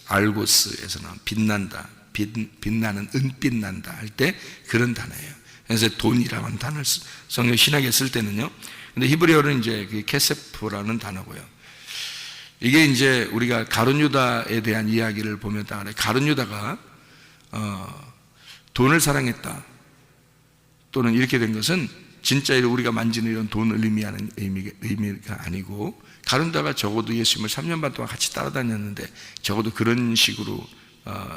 알고스에서 나온 빛난다, 빛나는, 은빛 난다 할 때 그런 단어예요. 그래서 돈이라고 하는 단어를 성경 신학에 쓸 때는요. 근데 히브리어는 이제 그 케세프라는 단어고요. 이게 이제 우리가 가룟 유다에 대한 이야기를 보면 따라 가룟 유다가 돈을 사랑했다, 또는 이렇게 된 것은 진짜 우리가 만지는 이런 돈을 의미하는 의미가 아니고, 가룟 유다가 적어도 예수님을 3년 반 동안 같이 따라다녔는데 적어도 그런 식으로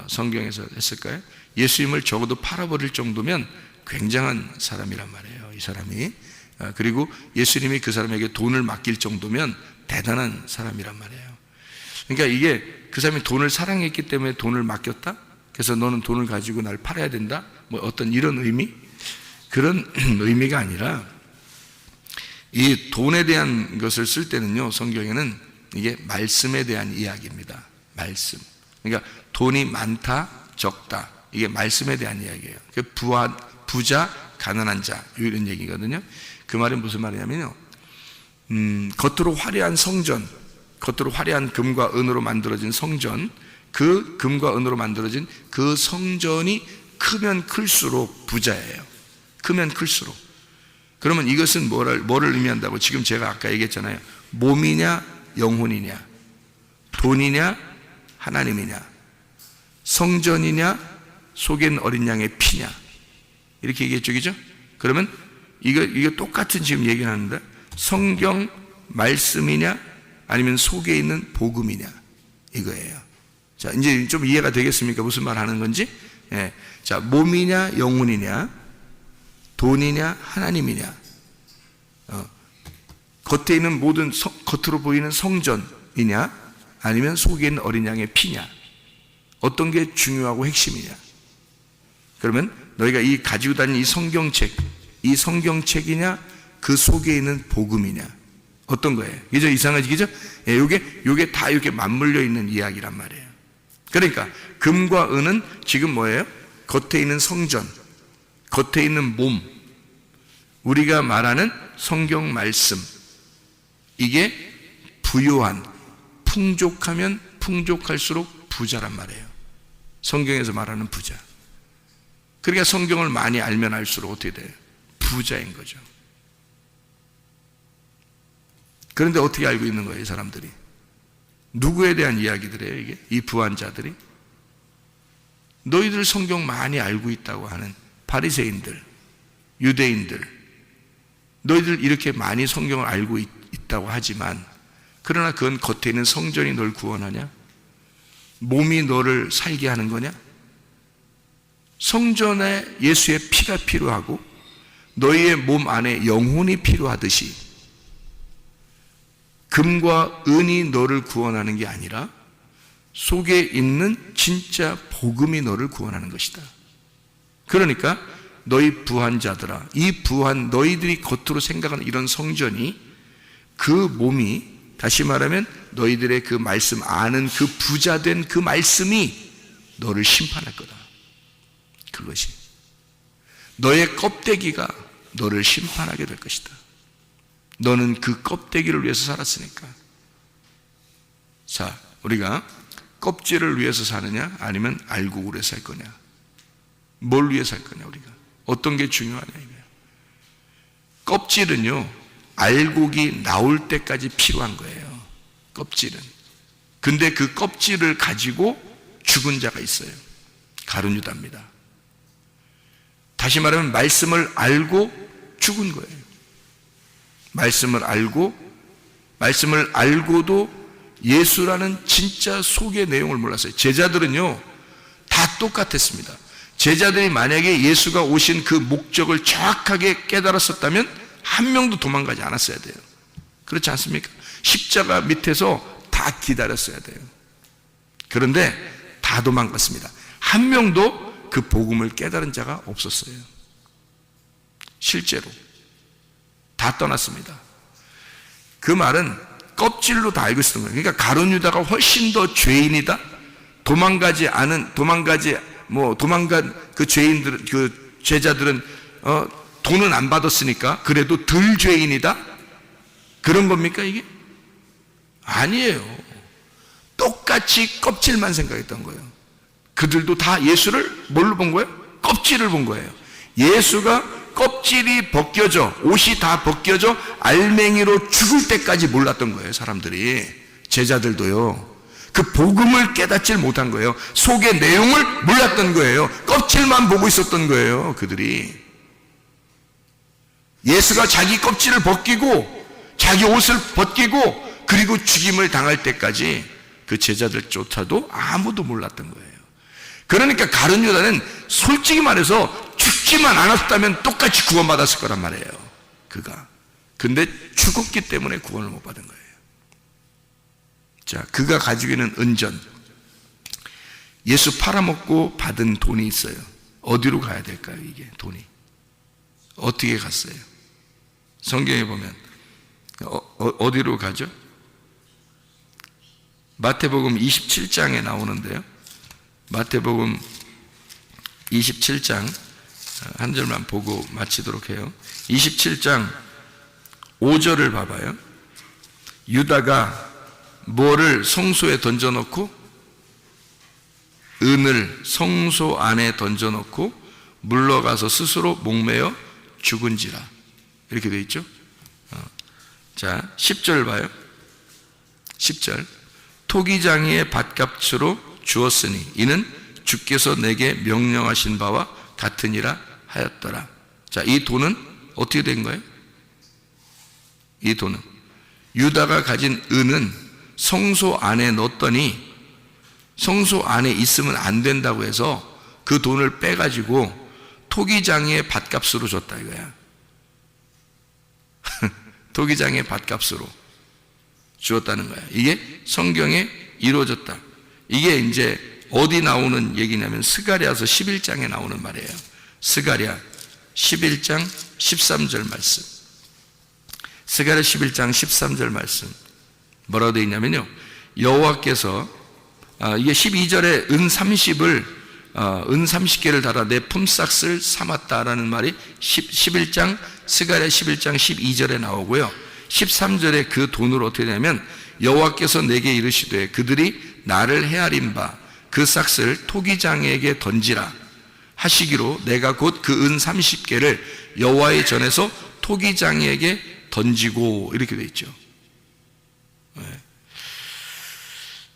성경에서 했을까요? 예수님을 적어도 팔아버릴 정도면 굉장한 사람이란 말이에요, 이 사람이. 그리고 예수님이 그 사람에게 돈을 맡길 정도면 대단한 사람이란 말이에요. 그러니까 이게 그 사람이 돈을 사랑했기 때문에 돈을 맡겼다? 그래서 너는 돈을 가지고 날 팔아야 된다? 뭐 어떤 이런 의미? 그런 의미가 아니라, 이 돈에 대한 것을 쓸 때는요, 성경에는 이게 말씀에 대한 이야기입니다. 말씀. 그러니까 돈이 많다, 적다, 이게 말씀에 대한 이야기예요. 부자, 가난한 자, 이런 얘기거든요. 그 말은 무슨 말이냐면요, 겉으로 화려한 성전, 겉으로 화려한 금과 은으로 만들어진 성전, 그 금과 은으로 만들어진 그 성전이 크면 클수록 부자예요. 크면 클수록. 그러면 이것은 뭐를 의미한다고? 지금 제가 아까 얘기했잖아요. 몸이냐 영혼이냐, 돈이냐 하나님이냐, 성전이냐 속에 있는 어린 양의 피냐, 이렇게 얘기했죠, 그죠? 그러면 이거 똑같은 지금 얘기를 하는데, 성경 말씀이냐 아니면 속에 있는 복음이냐, 이거예요. 자, 이제 좀 이해가 되겠습니까? 무슨 말 하는 건지? 예. 자, 몸이냐 영혼이냐, 돈이냐 하나님이냐, 겉에 있는 모든 겉으로 보이는 성전이냐 아니면 속에 있는 어린 양의 피냐, 어떤 게 중요하고 핵심이냐. 그러면 너희가 이 가지고 다니는 이 성경책이냐 그 속에 있는 복음이냐, 어떤 거예요? 그죠? 이상하지, 그죠? 예, 요게 다 이렇게 맞물려 있는 이야기란 말이에요. 그러니까 금과 은은 지금 뭐예요? 겉에 있는 성전, 겉에 있는 몸, 우리가 말하는 성경 말씀, 이게 부요한, 풍족하면 풍족할수록 부자란 말이에요. 성경에서 말하는 부자. 그러니까 성경을 많이 알면 알수록 어떻게 돼요? 부자인 거죠. 그런데 어떻게 알고 있는 거예요, 이 사람들이? 누구에 대한 이야기들이에요, 이게? 이 부한 자들이? 너희들 성경 많이 알고 있다고 하는 바리새인들, 유대인들, 너희들 이렇게 많이 성경을 알고 있다고 하지만, 그러나 그건 겉에 있는 성전이 널 구원하냐? 몸이 너를 살게 하는 거냐? 성전에 예수의 피가 필요하고 너희의 몸 안에 영혼이 필요하듯이 금과 은이 너를 구원하는 게 아니라 속에 있는 진짜 복음이 너를 구원하는 것이다. 그러니까 너희 부한 자들아, 이 부한 너희들이 겉으로 생각하는 이런 성전이, 그 몸이, 다시 말하면 너희들의 그 말씀 아는 그 부자된 그 말씀이 너를 심판할 거다. 그것이 너의 껍데기가 너를 심판하게 될 것이다. 너는 그 껍데기를 위해서 살았으니까. 자, 우리가 껍질을 위해서 사느냐 아니면 알곡을 위해서 살 거냐, 뭘 위해서 살 거냐, 우리가 어떤 게 중요하냐 이거예요. 껍질은요, 알곡이 나올 때까지 필요한 거예요, 껍질은. 근데 그 껍질을 가지고 죽은 자가 있어요. 가룟 유다입니다. 다시 말하면 말씀을 알고 죽은 거예요. 말씀을 알고도 예수라는 진짜 속의 내용을 몰랐어요. 제자들은요, 다 똑같았습니다. 제자들이 만약에 예수가 오신 그 목적을 정확하게 깨달았었다면 한 명도 도망가지 않았어야 돼요. 그렇지 않습니까? 십자가 밑에서 다 기다렸어야 돼요. 그런데 다 도망갔습니다. 한 명도 그 복음을 깨달은 자가 없었어요. 실제로 다 떠났습니다. 그 말은 껍질로 다 알고 있었던 거예요. 그러니까 가룟 유다가 훨씬 더 죄인이다. 도망간 그 죄인들, 그 제자들은 돈은 안 받았으니까 그래도 덜 죄인이다. 그런 겁니까 이게? 아니에요. 똑같이 껍질만 생각했던 거예요. 그들도 다 예수를 뭘로 본 거예요? 껍질을 본 거예요. 예수가 껍질이 벗겨져, 옷이 다 벗겨져 알맹이로 죽을 때까지 몰랐던 거예요. 사람들이, 제자들도요. 그 복음을 깨닫질 못한 거예요. 속의 내용을 몰랐던 거예요. 껍질만 보고 있었던 거예요. 그들이. 예수가 자기 껍질을 벗기고 자기 옷을 벗기고 그리고 죽임을 당할 때까지 그 제자들조차도 아무도 몰랐던 거예요. 그러니까 가룟 유다는 솔직히 말해서 죽지만 않았다면 똑같이 구원받았을 거란 말이에요. 그가. 근데 죽었기 때문에 구원을 못 받은 거예요. 자, 그가 가지고 있는 은전, 예수 팔아먹고 받은 돈이 있어요. 어디로 가야 될까요? 이게 돈이 어떻게 갔어요? 성경에 보면 어디로 가죠? 마태복음 27장에 나오는데요. 마태복음 27장 한 절만 보고 마치도록 해요. 27장 5절을 봐봐요. 유다가 뭐를 성소에 던져놓고, 은을 성소 안에 던져놓고 물러가서 스스로 목매어 죽은지라, 이렇게 되어 있죠. 자, 10절 봐요. 10절. 토기장이의 밭값으로 주었으니 이는 주께서 내게 명령하신 바와 같으니라 하였더라. 자, 이 돈은 어떻게 된 거예요? 이 돈은 유다가 가진 은은 성소 안에 넣었더니 성소 안에 있으면 안 된다고 해서 그 돈을 빼가지고 토기장이의 밭값으로 줬다 이거야. 토기장의 밭값으로 주었다는 거야. 이게 성경에 이루어졌다. 이게 이제 어디 나오는 얘기냐면 스가랴서 11장에 나오는 말이에요. 스가랴 11장 13절 말씀. 스가랴 11장 13절 말씀 뭐라고 되어 있냐면요, 여호와께서 이게 12절에 은 30개를 달아 내 품삯을 삼았다라는 말이 11장 스가랴 11장 12절에 나오고요. 13절에 그 돈을 어떻게 되냐면 여호와께서 내게 이르시되 그들이 나를 헤아린 바 그 싹을 토기장에게 던지라 하시기로 내가 곧 그 은 30개를 여호와의 전에서 토기장에게 던지고, 이렇게 돼 있죠. 네.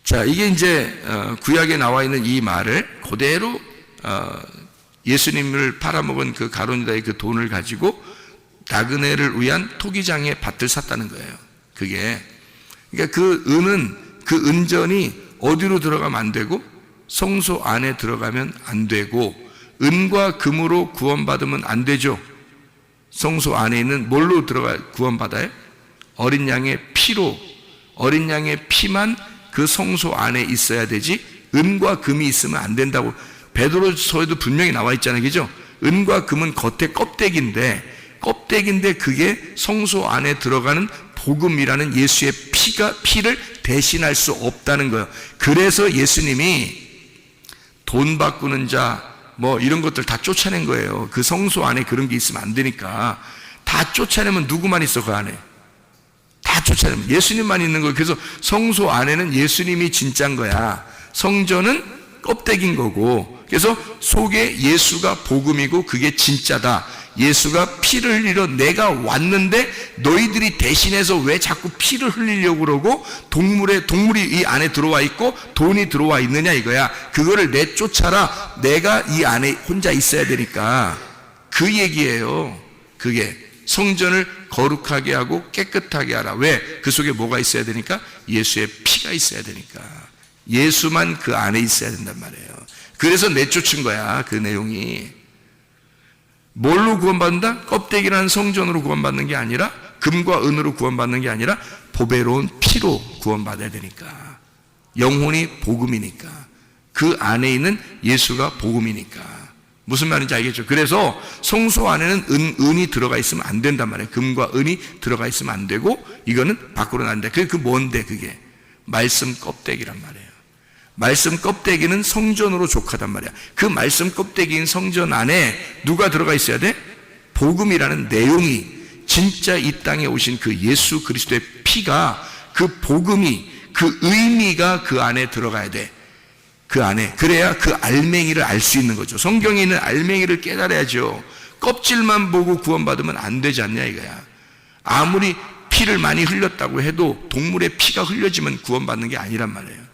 자, 이게 이제 구약에 나와 있는 이 말을 그대로 예수님을 팔아먹은 그 가룟 유다의 그 돈을 가지고 나그네를 위한 토기장의 밭을 샀다는 거예요. 그게, 그러니까 그 은은, 그 은전이 어디로 들어가면 안 되고 성소 안에 들어가면 안 되고 은과 금으로 구원받으면 안 되죠. 성소 안에 있는 뭘로 들어가 구원받아요? 어린 양의 피로, 어린 양의 피만 그 성소 안에 있어야 되지 은과 금이 있으면 안 된다고 베드로서에도 분명히 나와 있잖아요. 그죠? 은과 금은 겉에 껍데기인데 그게 성소 안에 들어가는 복음이라는 예수의 피를 대신할 수 없다는 거예요. 그래서 예수님이 돈 바꾸는 자 뭐 이런 것들 다 쫓아낸 거예요. 그 성소 안에 그런 게 있으면 안 되니까. 다 쫓아내면 누구만 있어? 그 안에 다 쫓아내면 예수님만 있는 거예요. 그래서 성소 안에는 예수님이 진짜인 거야. 성전은 껍데기인 거고, 그래서 속에 예수가 복음이고 그게 진짜다. 예수가 피를 흘리러 내가 왔는데 너희들이 대신해서 왜 자꾸 피를 흘리려고 그러고 동물이 이 안에 들어와 있고 돈이 들어와 있느냐 이거야. 그거를 내쫓아라. 내가 이 안에 혼자 있어야 되니까. 그 얘기예요. 그게 성전을 거룩하게 하고 깨끗하게 하라. 왜? 그 속에 뭐가 있어야 되니까? 예수의 피가 있어야 되니까. 예수만 그 안에 있어야 된단 말이에요. 그래서 내쫓은 거야, 그 내용이. 뭘로 구원받는다? 껍데기라는 성전으로 구원받는 게 아니라, 금과 은으로 구원받는 게 아니라 보배로운 피로 구원받아야 되니까. 영혼이 복음이니까. 그 안에 있는 예수가 복음이니까. 무슨 말인지 알겠죠? 그래서 성소 안에는 은이 들어가 있으면 안 된단 말이에요. 금과 은이 들어가 있으면 안 되고, 이거는 밖으로 나는데, 그게 뭔데 그게? 말씀 껍데기란 말이에요. 말씀 껍데기는 성전으로 족하단 말이야. 그 말씀 껍데기인 성전 안에 누가 들어가 있어야 돼? 복음이라는 내용이, 진짜 이 땅에 오신 그 예수 그리스도의 피가, 그 복음이, 그 의미가 그 안에 들어가야 돼. 그 안에. 그래야 그 알맹이를 알 수 있는 거죠. 성경에 있는 알맹이를 깨달아야죠. 껍질만 보고 구원받으면 안 되지 않냐 이거야. 아무리 피를 많이 흘렸다고 해도 동물의 피가 흘려지면 구원받는 게 아니란 말이에요.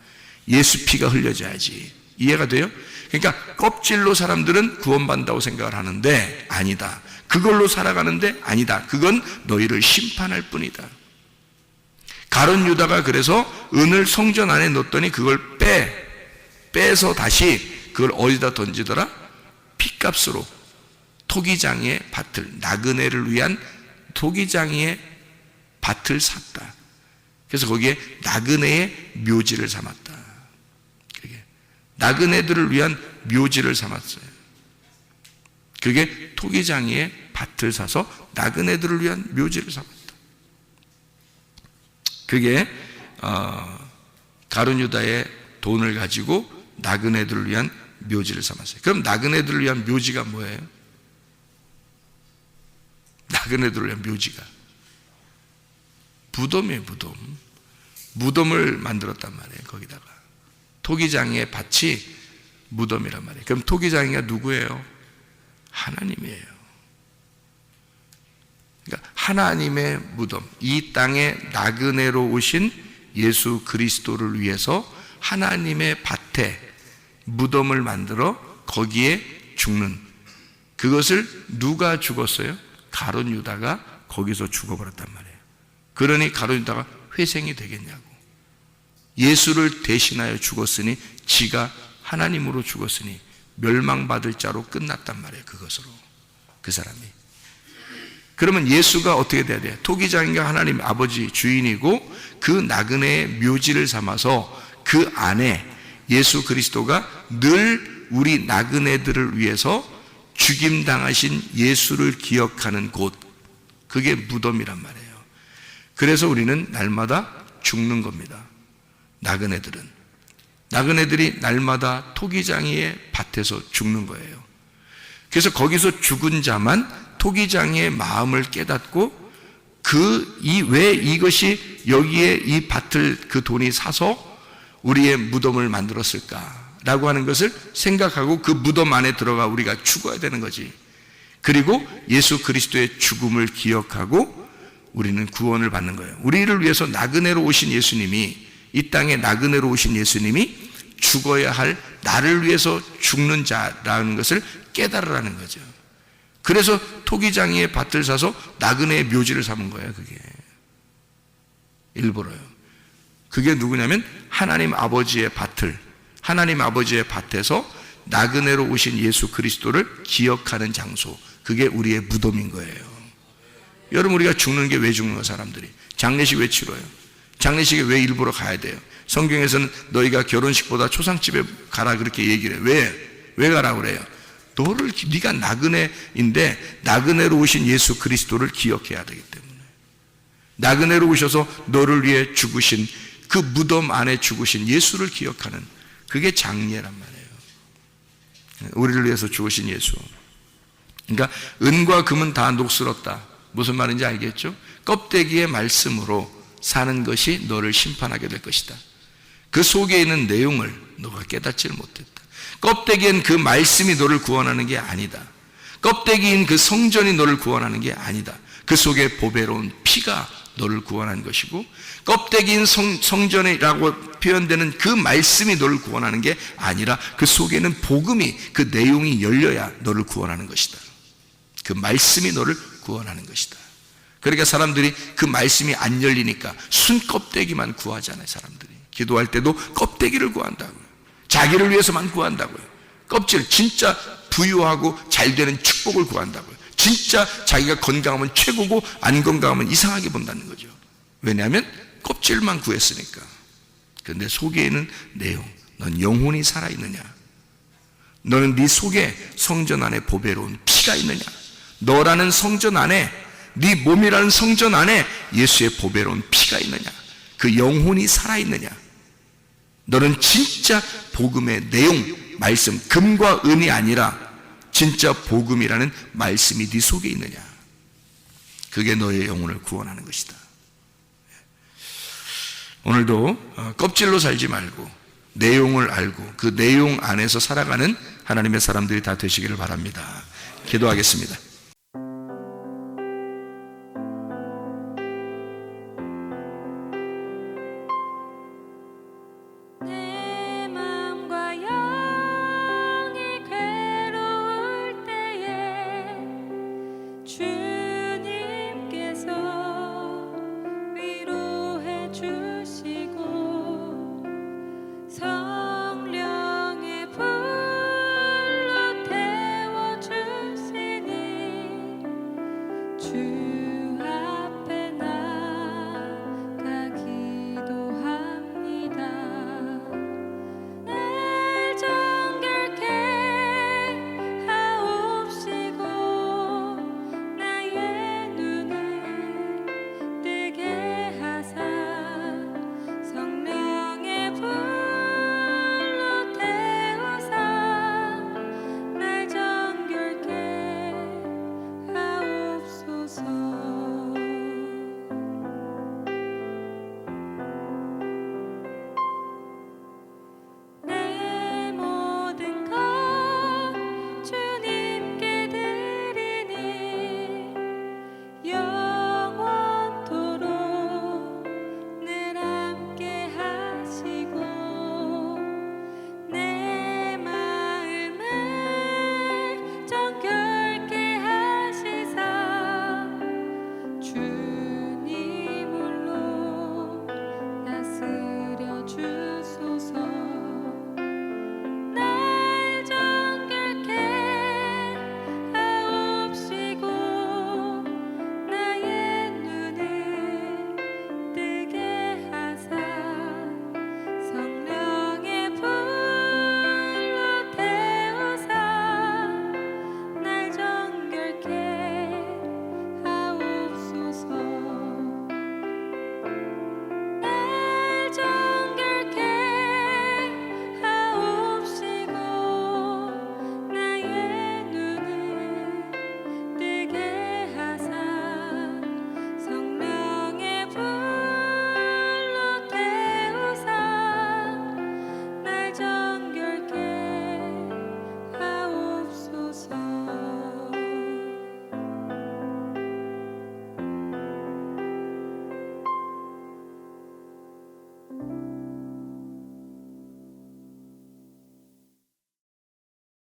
예수 피가 흘려져야지. 이해가 돼요? 그러니까 껍질로 사람들은 구원받는다고 생각을 하는데 아니다. 그걸로 살아가는데 아니다. 그건 너희를 심판할 뿐이다. 가룟 유다가 그래서 은을 성전 안에 넣었더니 그걸 빼서 다시 그걸 어디다 던지더라? 핏값으로 토기장이의 밭을, 나그네를 위한 토기장이의 밭을 샀다. 그래서 거기에 나그네의 묘지를 삼았다. 그게 나그네들을 위한 묘지를 삼았어요. 그게 토기장이의 밭을 사서 나그네들을 위한 묘지를 삼았다. 그게 가룟 유다의 돈을 가지고 나그네들을 위한 묘지를 삼았어요. 그럼 나그네들을 위한 묘지가 뭐예요? 나그네들을 위한 묘지가 무덤이에요. 무덤을 만들었단 말이에요. 거기다가 토기장이의 밭이 무덤이란 말이에요. 그럼 토기장이가 누구예요? 하나님이에요. 그러니까 하나님의 무덤, 이 땅에 나그네로 오신 예수 그리스도를 위해서 하나님의 밭에 무덤을 만들어 거기에 죽는, 그것을 누가 죽었어요? 가룟 유다가 거기서 죽어버렸단 말이에요. 그러니 가룟 유다가 회생이 되겠냐고. 예수를 대신하여 죽었으니, 지가 하나님으로 죽었으니 멸망받을 자로 끝났단 말이에요. 그것으로, 그 사람이. 그러면 예수가 어떻게 돼야 돼요? 토기장인가 하나님 아버지 주인이고, 그 나그네의 묘지를 삼아서 그 안에 예수 그리스도가 늘 우리 나그네들을 위해서 죽임당하신 예수를 기억하는 곳, 그게 무덤이란 말이에요. 그래서 우리는 날마다 죽는 겁니다. 나그네들이 날마다 토기장이의 밭에서 죽는 거예요. 그래서 거기서 죽은 자만 토기장이의 마음을 깨닫고, 왜 이것이 여기에 이 밭을 그 돈이 사서 우리의 무덤을 만들었을까라고 하는 것을 생각하고 그 무덤 안에 들어가 우리가 죽어야 되는 거지. 그리고 예수 그리스도의 죽음을 기억하고 우리는 구원을 받는 거예요. 우리를 위해서 나그네로 오신 예수님이, 이 땅에 나그네로 오신 예수님이 죽어야 할 나를 위해서 죽는 자라는 것을 깨달으라는 거죠. 그래서 토기장이의 밭을 사서 나그네의 묘지를 삼은 거예요. 그게 일부러요. 그게 누구냐면 하나님 아버지의 밭에서 나그네로 오신 예수 그리스도를 기억하는 장소, 그게 우리의 무덤인 거예요. 여러분, 우리가 죽는 게 왜 죽는 거예요? 사람들이 장례식 왜 치러요? 장례식에 왜 일부러 가야 돼요? 성경에서는 너희가 결혼식보다 초상집에 가라 그렇게 얘기를 해요. 왜 가라 그래요? 네가 나그네인데 나그네로 오신 예수 그리스도를 기억해야 되기 때문에. 나그네로 오셔서 너를 위해 죽으신, 그 무덤 안에 죽으신 예수를 기억하는, 그게 장례란 말이에요. 우리를 위해서 죽으신 예수. 그러니까 은과 금은 다 녹슬었다. 무슨 말인지 알겠죠? 껍데기의 말씀으로 사는 것이 너를 심판하게 될 것이다. 그 속에 있는 내용을 너가 깨닫지를 못했다. 껍데기엔 그 말씀이 너를 구원하는 게 아니다. 껍데기인 그 성전이 너를 구원하는 게 아니다. 그 속에 보배로운 피가 너를 구원한 것이고, 껍데기인 성전이라고 표현되는 그 말씀이 너를 구원하는 게 아니라 그 속에는 복음이, 그 내용이 열려야 너를 구원하는 것이다. 그 말씀이 너를 구원하는 것이다. 그러니까 사람들이 그 말씀이 안 열리니까 순 껍데기만 구하잖아요. 사람들이 기도할 때도 껍데기를 구한다고요. 자기를 위해서만 구한다고요. 껍질, 진짜 부유하고 잘 되는 축복을 구한다고요. 진짜 자기가 건강하면 최고고 안 건강하면 이상하게 본다는 거죠. 왜냐하면 껍질만 구했으니까. 그런데 속에 있는 내용, 넌 영혼이 살아있느냐? 너는 네 속에 성전 안에 보배로운 피가 있느냐? 너라는 성전 안에, 네 몸이라는 성전 안에 예수의 보배로운 피가 있느냐? 그 영혼이 살아있느냐? 너는 진짜 복음의 내용, 말씀, 금과 은이 아니라 진짜 복음이라는 말씀이 네 속에 있느냐? 그게 너의 영혼을 구원하는 것이다. 오늘도 껍질로 살지 말고 내용을 알고 그 내용 안에서 살아가는 하나님의 사람들이 다 되시기를 바랍니다. 기도하겠습니다.